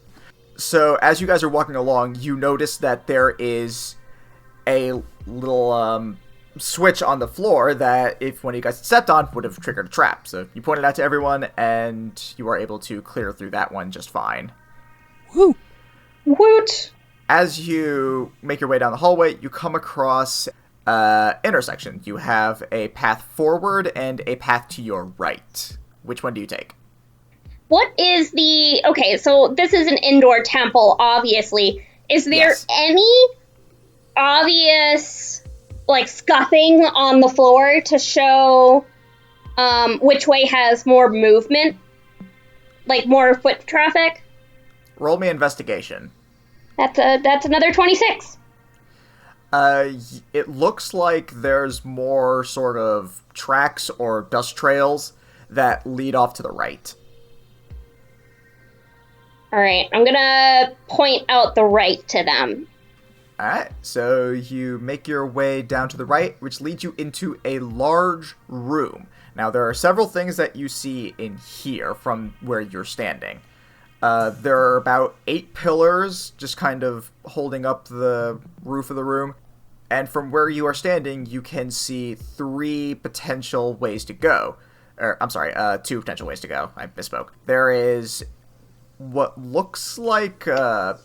So, as you guys are walking along, you notice that there is a little, switch on the floor that, if when you guys stepped on, would have triggered a trap. So, you point it out to everyone, and you are able to clear through that one just fine. Woo! Woot! As you make your way down the hallway, you come across intersection. You have a path forward and a path to your right. Which one do you take? What is the... Okay, so this is an indoor temple, obviously. Is there any obvious, like, scuffing on the floor to show which way has more movement? Like, more foot traffic? Roll me investigation. That's another 26. It looks like there's more sort of tracks or dust trails that lead off to the right. Alright, I'm gonna point out the right to them. Alright, so you make your way down to the right, which leads you into a large room. Now, there are several things that you see in here from where you're standing. There are about 8 pillars just kind of holding up the roof of the room. And from where you are standing, you can see 3 potential ways to go. 2 potential ways to go. I misspoke. There is what looks like a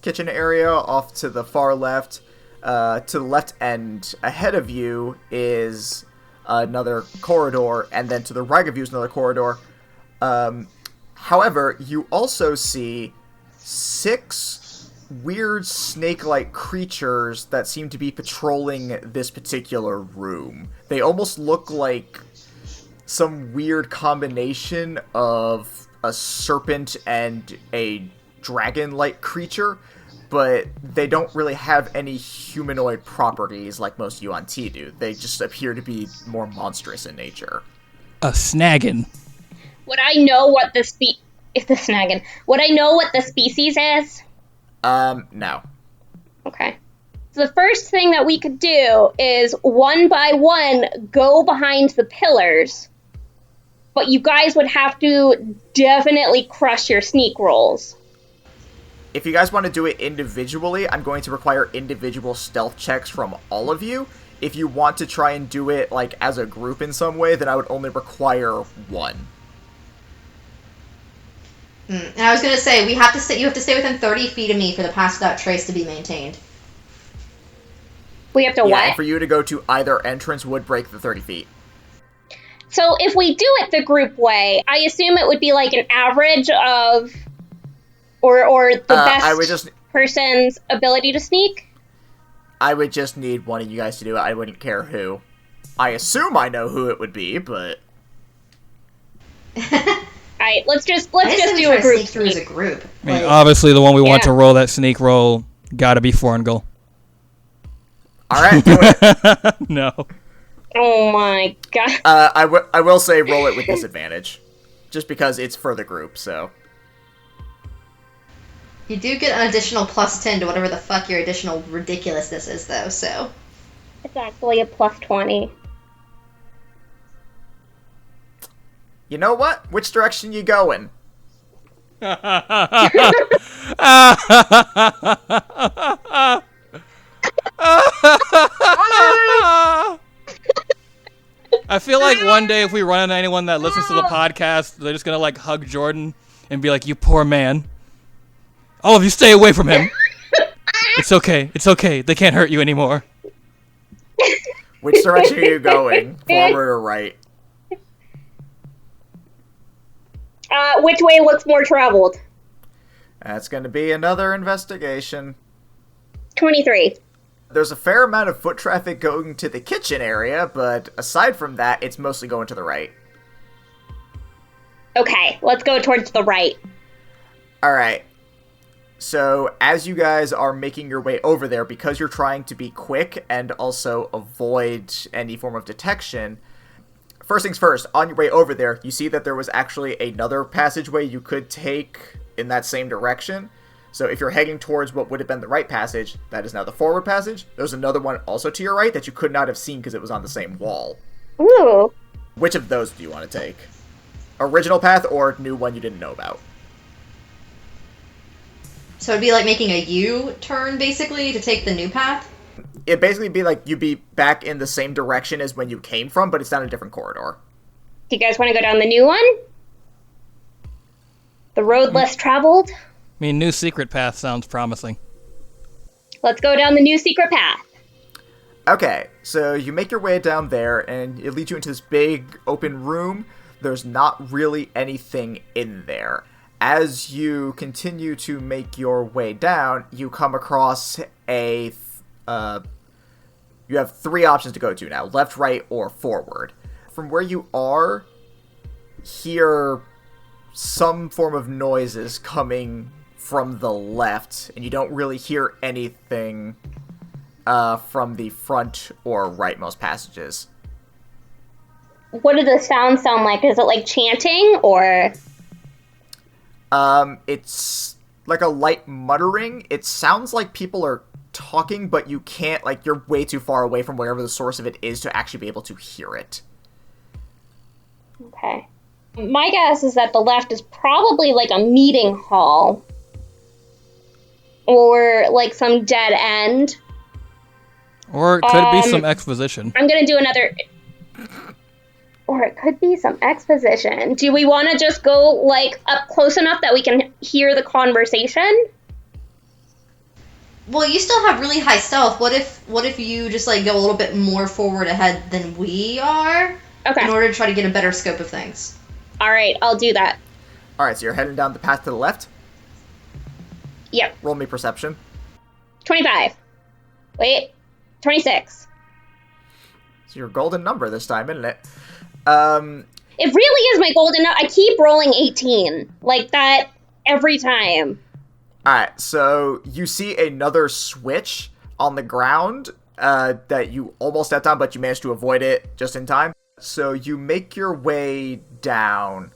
kitchen area off to the far left. To the left and ahead of you is another corridor, and then to the right of you is another corridor. However, you also see 6 weird snake-like creatures that seem to be patrolling this particular room. They almost look like some weird combination of a serpent and a dragon-like creature, but they don't really have any humanoid properties like most Yuan-Ti do. They just appear to be more monstrous in nature. A snaggin. Would I know what the Would I know what the species is? No. Okay. So the first thing that we could do is, one by one, go behind the pillars. But you guys would have to definitely crush your sneak rolls. If you guys want to do it individually, I'm going to require individual stealth checks from all of you. If you want to try and do it, like, as a group in some way, then I would only require 1. And I was going to say, you have to stay within 30 feet of me for the pass without trace to be maintained. We have to what? And for you to go to either entrance would break the 30 feet. So if we do it the group way, I assume it would be like an average of... Or the best person's ability to sneak? I would just need one of you guys to do it. I wouldn't care who. I assume I know who it would be, but... Alright, let's just do a group sneak through as a group. I mean, obviously the one we want to roll that sneak roll gotta be Forngal. Alright, do it. No. Oh my god. I will say roll it with disadvantage. Just because it's for the group, so... You do get an additional plus 10 to whatever the fuck your additional ridiculousness is, though, so... It's actually a plus 20. You know what? Which direction you going? I feel like one day if we run into anyone that listens to the podcast, they're just gonna, like, hug Jordan and be like, you poor man. All of you stay away from him. It's okay. It's okay. They can't hurt you anymore. Which direction are you going? Forward or right? Which way looks more traveled? That's going to be another investigation. 23. There's a fair amount of foot traffic going to the kitchen area, but aside from that, it's mostly going to the right. Okay, let's go towards the right. Alright. So, as you guys are making your way over there, because you're trying to be quick and also avoid any form of detection, first things first, on your way over there, you see that there was actually another passageway you could take in that same direction. So if you're heading towards what would have been the right passage, that is now the forward passage. There's another one also to your right that you could not have seen because it was on the same wall. Ooh. Which of those do you want to take? Original path or new one you didn't know about? So it'd be like making a U-turn, basically, to take the new path? It'd basically be like you'd be back in the same direction as when you came from, but it's down a different corridor. Do you guys want to go down the new one? The road less traveled? I mean, new secret path sounds promising. Let's go down the new secret path. Okay, so you make your way down there, and it leads you into this big open room. there's not really anything in there. As you continue to make your way down, you come across you have 3 options to go to now: left, right, or forward. From where you are, hear some form of noises coming from the left, and you don't really hear anything from the front or rightmost passages. What do the sounds sound like? Is it like chanting, or? It's like a light muttering. It sounds like people are talking, but you can't, like, you're way too far away from wherever the source of it is to actually be able to hear it. Okay. My guess is that the left is probably like a meeting hall. Or like some dead end. Or it could be some exposition. I'm gonna do another... Or it could be some exposition. Do we want to just go, like, up close enough that we can hear the conversation? Well, you still have really high stealth. What if you just, like, go a little bit more forward ahead than we are? Okay. In order to try to get a better scope of things. Alright, I'll do that. Alright, so you're heading down the path to the left? Yep. Roll me perception. 25. Wait. 26. It's your golden number this time, isn't it? It really is my golden number. I keep rolling 18. Like that every time. Alright, so you see another switch on the ground that you almost stepped on, but you managed to avoid it just in time. So you make your way down.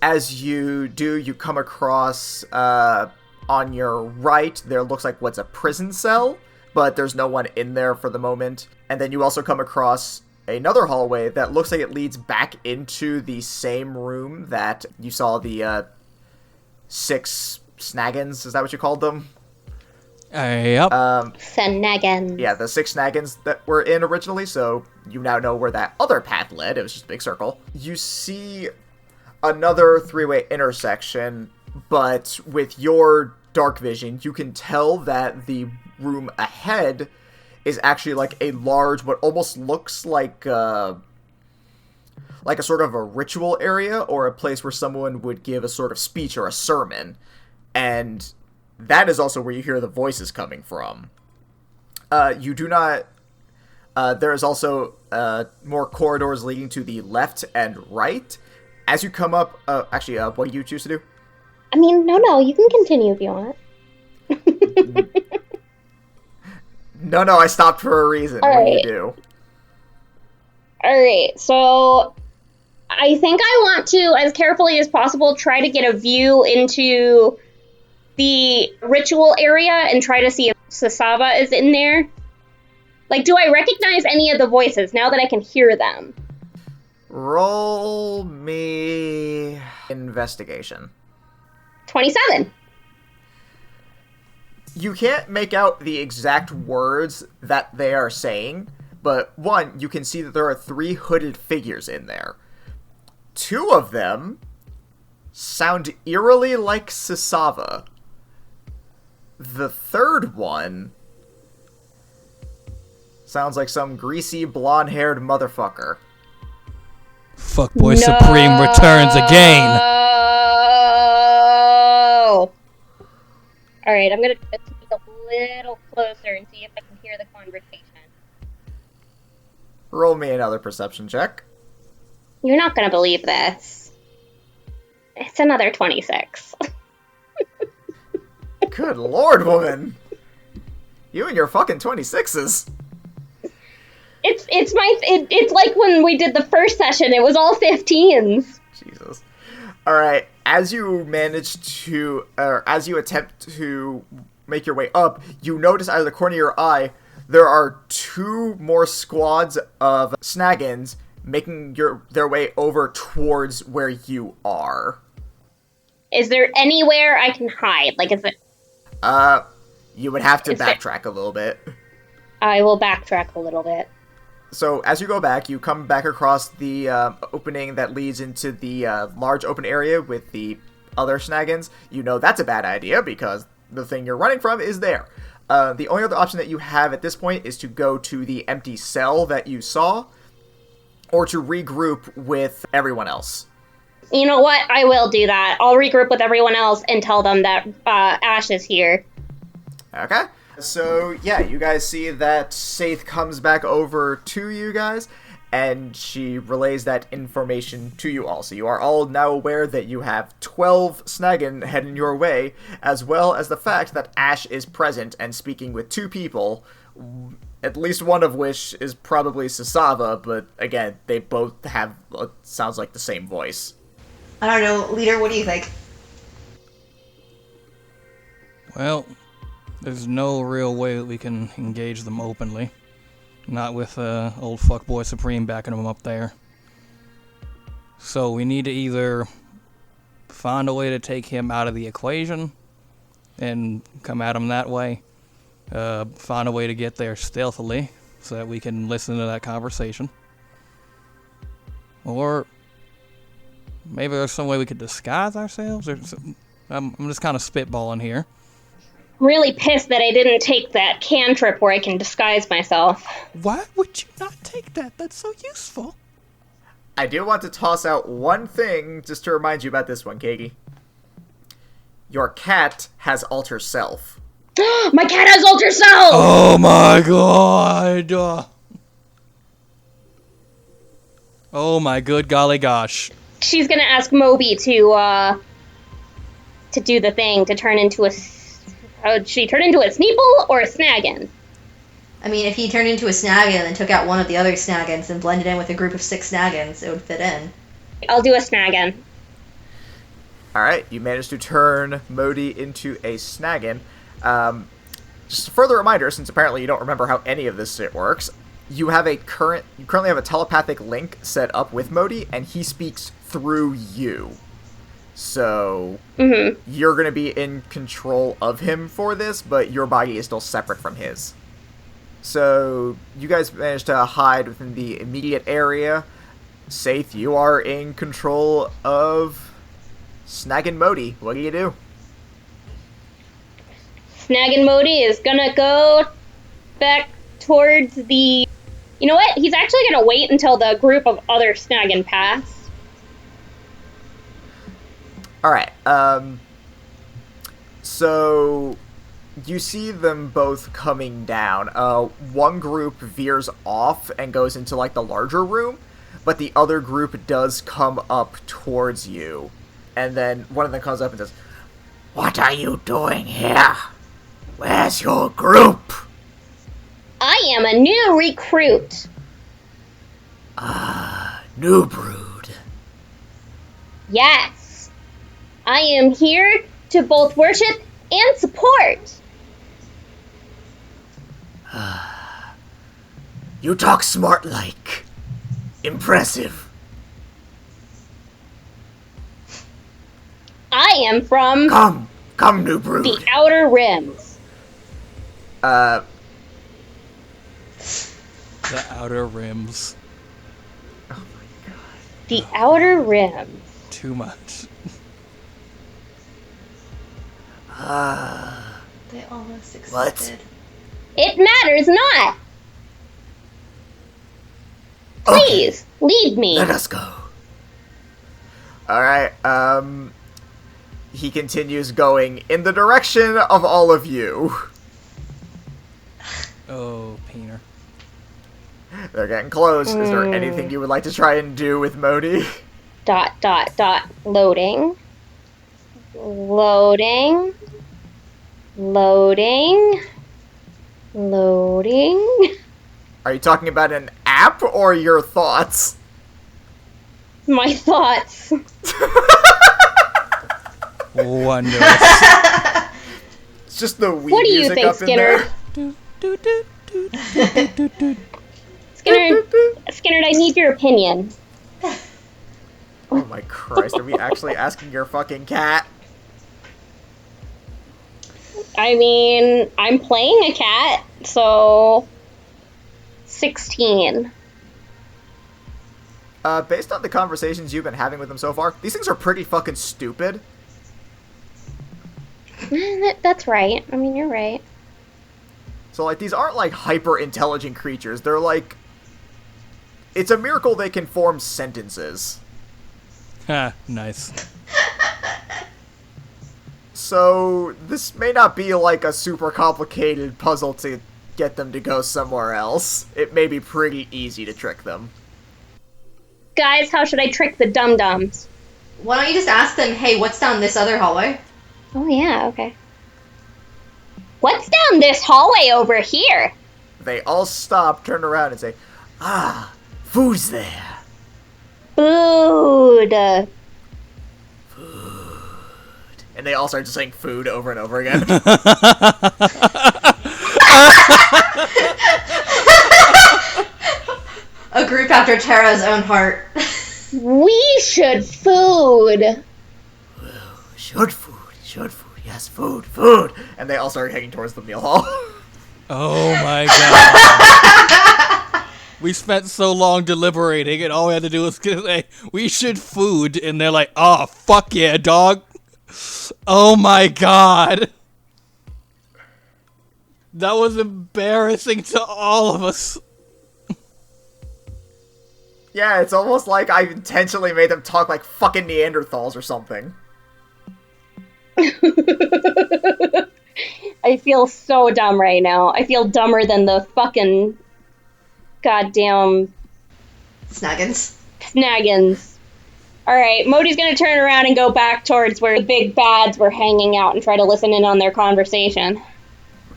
As you do, you come across, on your right, there looks like what's a prison cell, but there's no one in there for the moment. And then you also come across another hallway that looks like it leads back into the same room that you saw the 6 Shenanigans. Is that what you called them? Yep. Shenanigans. Yeah, the 6 Shenanigans that were in originally, so you now know where that other path led. It was just a big circle. You see another 3-way intersection, but with your dark vision, you can tell that the room ahead is actually like a large, what almost looks like a sort of a ritual area, or a place where someone would give a sort of speech or a sermon. And that is also where you hear the voices coming from. You do not... there is also more corridors leading to the left and right. As you come up... what do you choose to do? I mean, no, you can continue if you want. No, I stopped for a reason. What do you do? Alright, so I think I want to, as carefully as possible, try to get a view into the ritual area and try to see if Sisava is in there. Like, do I recognize any of the voices now that I can hear them? Roll me investigation. 27. You can't make out the exact words that they are saying, but one, you can see that there are 3 hooded figures in there. 2 of them sound eerily like Sisava. The 3rd one sounds like some greasy, blonde-haired motherfucker. Fuckboy Supreme returns again. Alright, I'm gonna speak a little closer and see if I can hear the conversation. Roll me another perception check. You're not gonna believe this. It's another 26. Good lord, woman! You and your fucking 26s. It's like when we did the first session, it was all 15s. Jesus. Alright, as you attempt to make your way up, you notice out of the corner of your eye, there are 2 more squads of Shenanigans making their way over towards where you are. Is there anywhere I can hide? Like, is it... You would have to backtrack a little bit. I will backtrack a little bit. So, as you go back, you come back across the opening that leads into the large open area with the other Shenanigans. You know that's a bad idea, because the thing you're running from is there. The only other option that you have at this point is to go to the empty cell that you saw, or to regroup with everyone else. You know what? I will do that. I'll regroup with everyone else and tell them that Ash is here. Okay. So, yeah, you guys see that Saith comes back over to you guys, and she relays that information to you all. So you are all now aware that you have 12 Snaggin heading your way, as well as the fact that Ash is present and speaking with 2 people, at least one of which is probably Sisava, but again, they both have, sounds like the same voice. I don't know, leader, what do you think? Well, there's no real way that we can engage them openly. Not with old fuckboy Supreme backing them up there. So we need to either find a way to take him out of the equation and come at him that way. Find a way to get there stealthily so that we can listen to that conversation. Or maybe there's some way we could disguise ourselves. I'm just kind of spitballing here. I'm really pissed that I didn't take that cantrip where I can disguise myself. Why would you not take that? That's so useful. I do want to toss out one thing just to remind you about this one, Kagi. Your cat has alter self. My cat has alter self! Oh my god! Oh my good golly gosh. She's gonna ask Moby to do the thing, to turn into a... should she turn into a Sneeple or a Snaggin? I mean, if he turned into a Snaggin and took out one of the other Snaggins and blended in with a group of 6 Snaggins, it would fit in. I'll do a Snaggin. Alright, you managed to turn Modi into a Snaggin. Just a further reminder, since apparently you don't remember how any of this shit works, you currently have a telepathic link set up with Modi, and he speaks through you. So, you're going to be in control of him for this, but your body is still separate from his. So, you guys managed to hide within the immediate area. Saith, you are in control of Snaggin Modi. What do you do? Snaggin Modi is gonna go back towards the... You know what? He's actually gonna wait until the group of other Snaggin pass. Alright, so you see them both coming down. One group veers off and goes into, like, the larger room, but the other group does come up towards you. And then one of them comes up and says, "What are you doing here? Where's your group?" I am a new recruit. New brood. Yes. I am here to both worship and support. You talk smart like. Impressive. I am from Come, new brood. the Outer Rims. The Outer Rims. Oh my god. The Outer Rims. Too much. They almost existed. What? It matters not. Please, lead me. Let us go. Alright, he continues going in the direction of all of you. Oh, Peener. They're getting close. Is there anything you would like to try and do with Modi? ... Loading. Loading. Loading. Loading. Are you talking about an app or your thoughts? My thoughts. Wonderful. It's just the Wii What do you music think, up Skinner? in Skinner, Skinner, I need your opinion. there. Oh my Christ, are we actually asking your fucking cat? I mean, I'm playing a cat, so 16. Based on the conversations you've been having with them so far, these things are pretty fucking stupid. That's right. I mean, you're right. So, like, these aren't, like, hyper-intelligent creatures. They're, like... It's a miracle they can form sentences. Nice. So, this may not be like a super complicated puzzle to get them to go somewhere else. It may be pretty easy to trick them. Guys, how should I trick the dum-dums? Why don't you just ask them, hey, what's down this other hallway? Oh, yeah, okay. What's down this hallway over here? They all stop, turn around, and say, "Ah, food's there." Food. And they all start saying food over and over again. A group after Tara's own heart. We should food. Should food, yes, food. And they all start heading towards the meal hall. Oh my god. We spent so long deliberating, and all we had to do was say, we should food, and they're like, oh, fuck yeah, dog. Oh my god. That was embarrassing to all of us. Yeah, it's almost like I intentionally made them talk like fucking Neanderthals or something. I feel so dumb right now. I feel dumber than the fucking goddamn Snuggins. Alright, Modi's gonna turn around and go back towards where the big bads were hanging out and try to listen in on their conversation.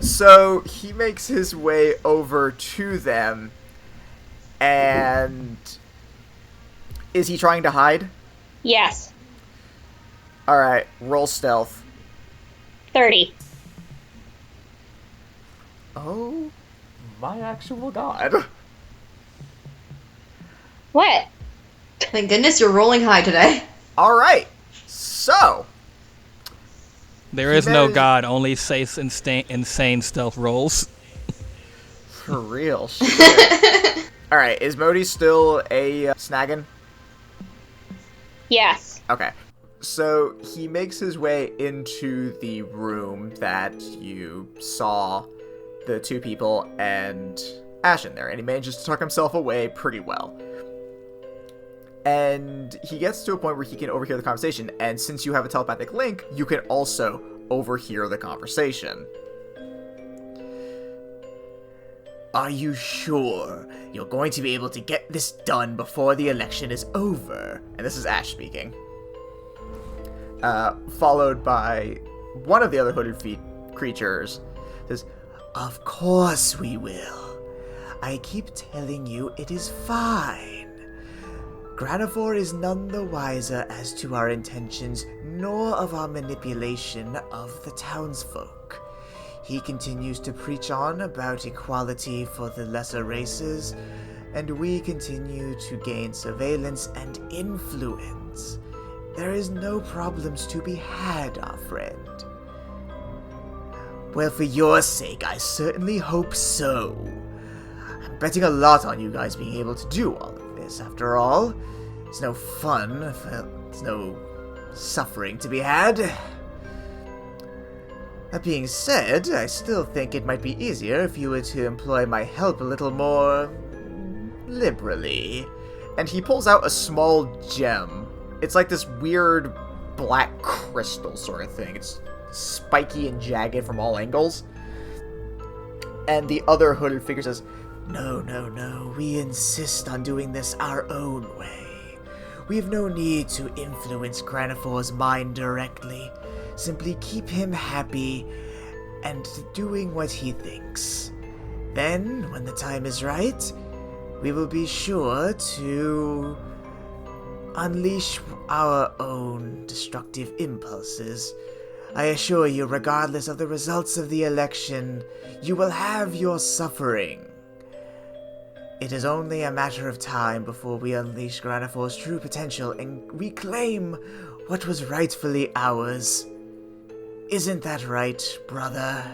So, he makes his way over to them, and... Is he trying to hide? Yes. Alright, roll stealth. 30. Oh, my actual god. What? Thank goodness you're rolling high today. Alright, so... There is no god, only safe insane stealth rolls. For real shit. Alright, is Modi still a snaggin'? Yes. Okay. So, he makes his way into the room that you saw the two people and Ash in there, and he manages to tuck himself away pretty well. And he gets to a point where he can overhear the conversation, and since you have a telepathic link, you can also overhear the conversation. Are you sure you're going to be able to get this done before the election is over? And this is Ash speaking. Followed by one of the other hooded creatures. Says, "Of course we will. I keep telling you it is fine. Granivore is none the wiser as to our intentions, nor of our manipulation of the townsfolk. He continues to preach on about equality for the lesser races, and we continue to gain surveillance and influence. There is no problems to be had, our friend. Well, for your sake, I certainly hope so. I'm betting a lot on you guys being able to do all of this. After all, it's no fun if there's no suffering to be had. That being said, I still think it might be easier if you were to employ my help a little more liberally." And he pulls out a small gem. It's like this weird black crystal sort of thing. It's spiky and jagged from all angles. And the other hooded figure says, No, we insist on doing this our own way. We've no need to influence Granifore's mind directly. Simply keep him happy and doing what he thinks. Then, when the time is right, we will be sure to unleash our own destructive impulses. I assure you, regardless of the results of the election, you will have your suffering. It is only a matter of time before we unleash Granifore's true potential and reclaim what was rightfully ours. Isn't that right, brother?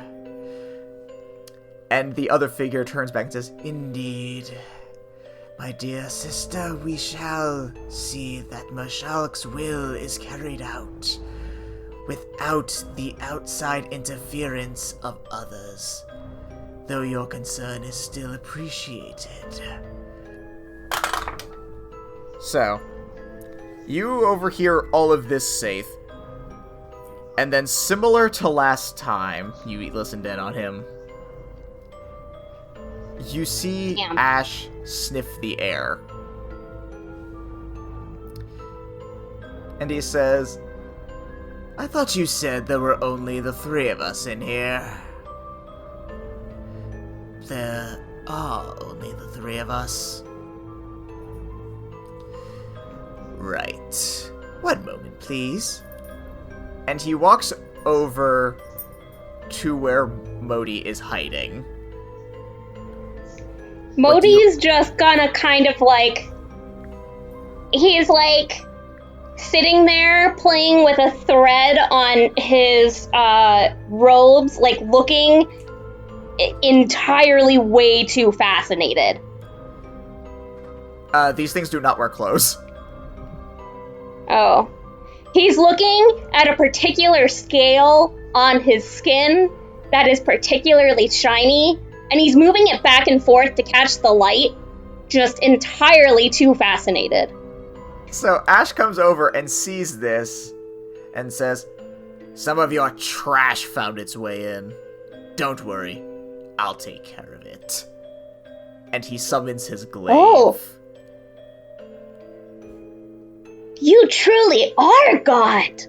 And the other figure turns back and says, Indeed. My dear sister, we shall see that Mashalk's will is carried out without the outside interference of others, though your concern is still appreciated. So, You overhear all of this, Saith. And then, similar to last time you listened in on him, you see Ash sniff the air. And he says, I thought you said there were only the three of us in here. There are only the three of us. Right. One moment, please. And he walks over to where Modi is hiding. Modi's just gonna kind of like... He's like sitting there playing with a thread on his robes, like looking entirely way too fascinated. These things do not wear clothes. Oh. He's looking at a particular scale on his skin that is particularly shiny, and he's moving it back and forth to catch the light, just entirely too fascinated. So Ash comes over and sees this and says, some of your trash found its way in. Don't worry, I'll take care of it. And he summons his glaive. Oh. You truly are God!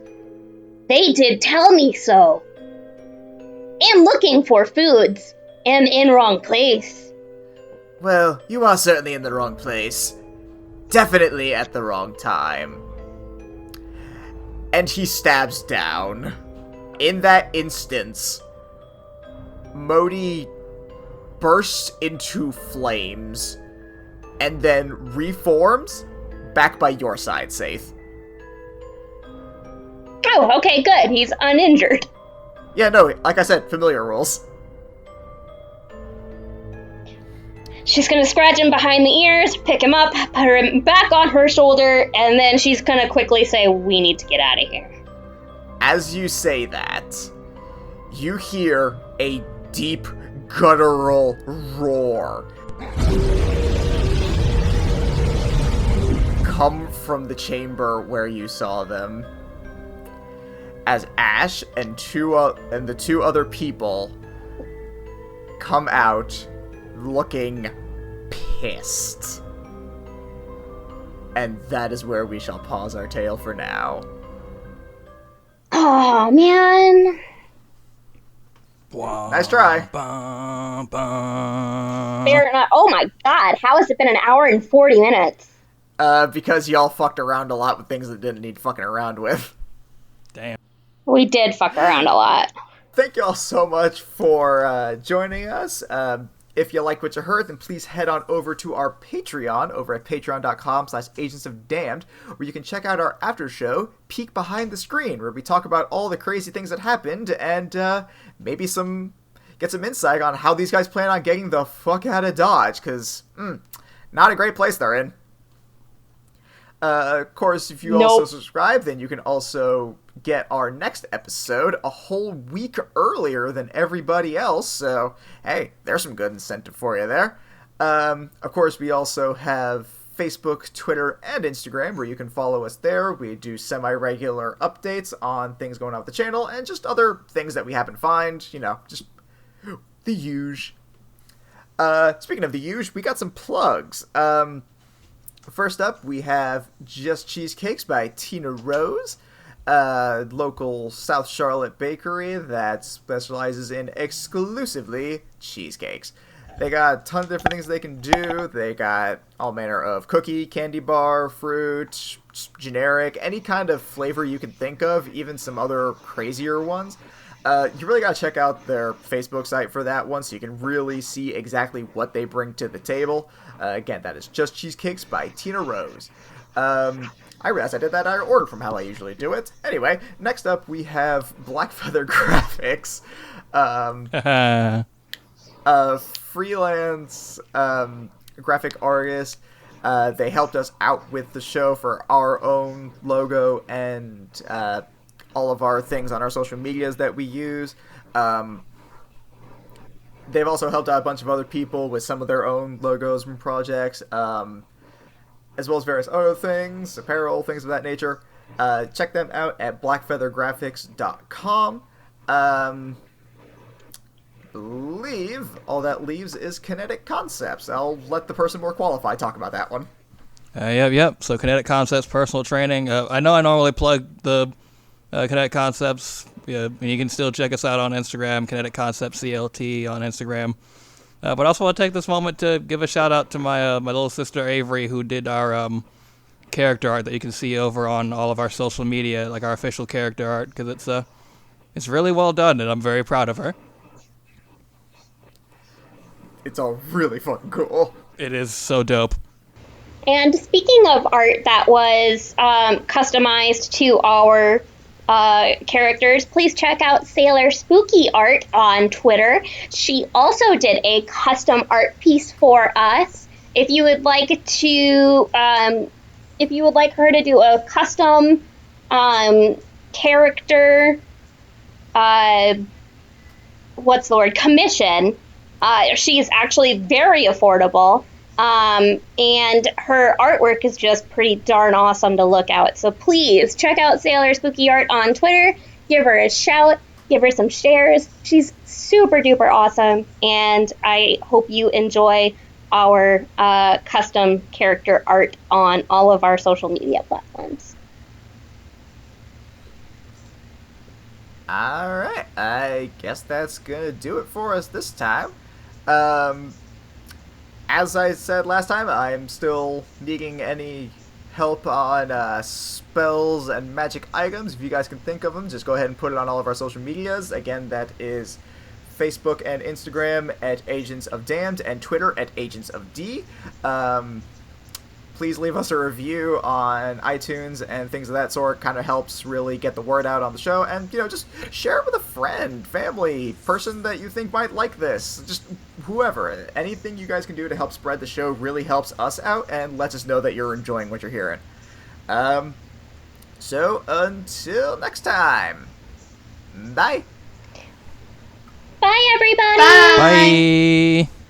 They did tell me so. Am looking for foods. Am in wrong place. Well, you are certainly in the wrong place. Definitely at the wrong time. And he stabs down. In that instance, Modi bursts into flames and then reforms back by your side, Saith. Oh, okay, good. He's uninjured. Yeah, no, like I said, familiar rules. She's gonna scratch him behind the ears, pick him up, put him back on her shoulder, and then she's gonna quickly say, we need to get out of here. As you say that, you hear a deep, guttural roar come from the chamber where you saw them, as Ash and the two other people come out looking pissed. And that is where we shall pause our tale for now. Oh, man. Nice try. Fair enough. Oh my god, how has it been an hour and 40 minutes? Because y'all fucked around a lot with things that didn't need fucking around with. Damn. We did fuck around a lot. Thank y'all so much for joining us. If you like what you heard, then please head on over to our Patreon over at patreon.com/agentsofdamned, where you can check out our after show, Peek Behind the Screen, where we talk about all the crazy things that happened and maybe get some insight on how these guys plan on getting the fuck out of Dodge, because not a great place they're in. Of course, if you also subscribe, then you can also get our next episode a whole week earlier than everybody else, so hey, there's some good incentive for you there. Of course, we also have Facebook, Twitter, and Instagram, where you can follow us there. We do semi-regular updates on things going on with the channel, and just other things that we happen to find, just the usual. Speaking of the usual, we got some plugs. First up, we have Just Cheesecakes by Tina Rose, a local South Charlotte bakery that specializes in exclusively cheesecakes. They got a ton of different things they can do. They got all manner of cookie, candy bar, fruit, generic, any kind of flavor you can think of, even some other crazier ones. You really gotta check out their Facebook site for that one so you can really see exactly what they bring to the table. Again, that is Just Cheesecakes by Tina Rose. I realized I did that out of order from how I usually do it. Anyway, next up we have Black Feather Graphics. A freelance graphic artist. They helped us out with the show for our own logo and all of our things on our social medias that we use. They've also helped out a bunch of other people with some of their own logos and projects. as well as various other things, apparel, things of that nature. Check them out at blackfeathergraphics.com. Believe all that leaves is Kinetic Concepts. I'll let the person more qualified talk about that one. Yep. So Kinetic Concepts, personal training. I know I normally plug the Kinetic Concepts. Yeah, and you can still check us out on Instagram, Kinetic Concepts CLT on Instagram. But I also want to take this moment to give a shout out to my my little sister Avery, who did our character art that you can see over on all of our social media, like our official character art, because it's really well done, and I'm very proud of her. It's all really fucking cool. It is so dope. And speaking of art that was customized to our characters, please check out Sailor Spooky Art on Twitter. She also did a custom art piece for us. If you would like her to do a custom character, commission, she's actually very affordable. And her artwork is just pretty darn awesome to look at. So please check out Sailor Spooky Art on Twitter. Give her a shout. Give her some shares. She's super duper awesome. And I hope you enjoy our custom character art on all of our social media platforms. Alright, I guess that's gonna do it for us this time. As I said last time, I'm still needing any help on spells and magic items. If you guys can think of them, just go ahead and put it on all of our social medias. Again, that is Facebook and Instagram at Agents of Damned and Twitter at Agents of D. Please leave us a review on iTunes and things of that sort. Kind of helps really get the word out on the show. And, just share it with a friend, family, person that you think might like this. Just whoever. Anything you guys can do to help spread the show really helps us out and lets us know that you're enjoying what you're hearing. So, until next time. Bye. Bye, everybody. Bye. Bye.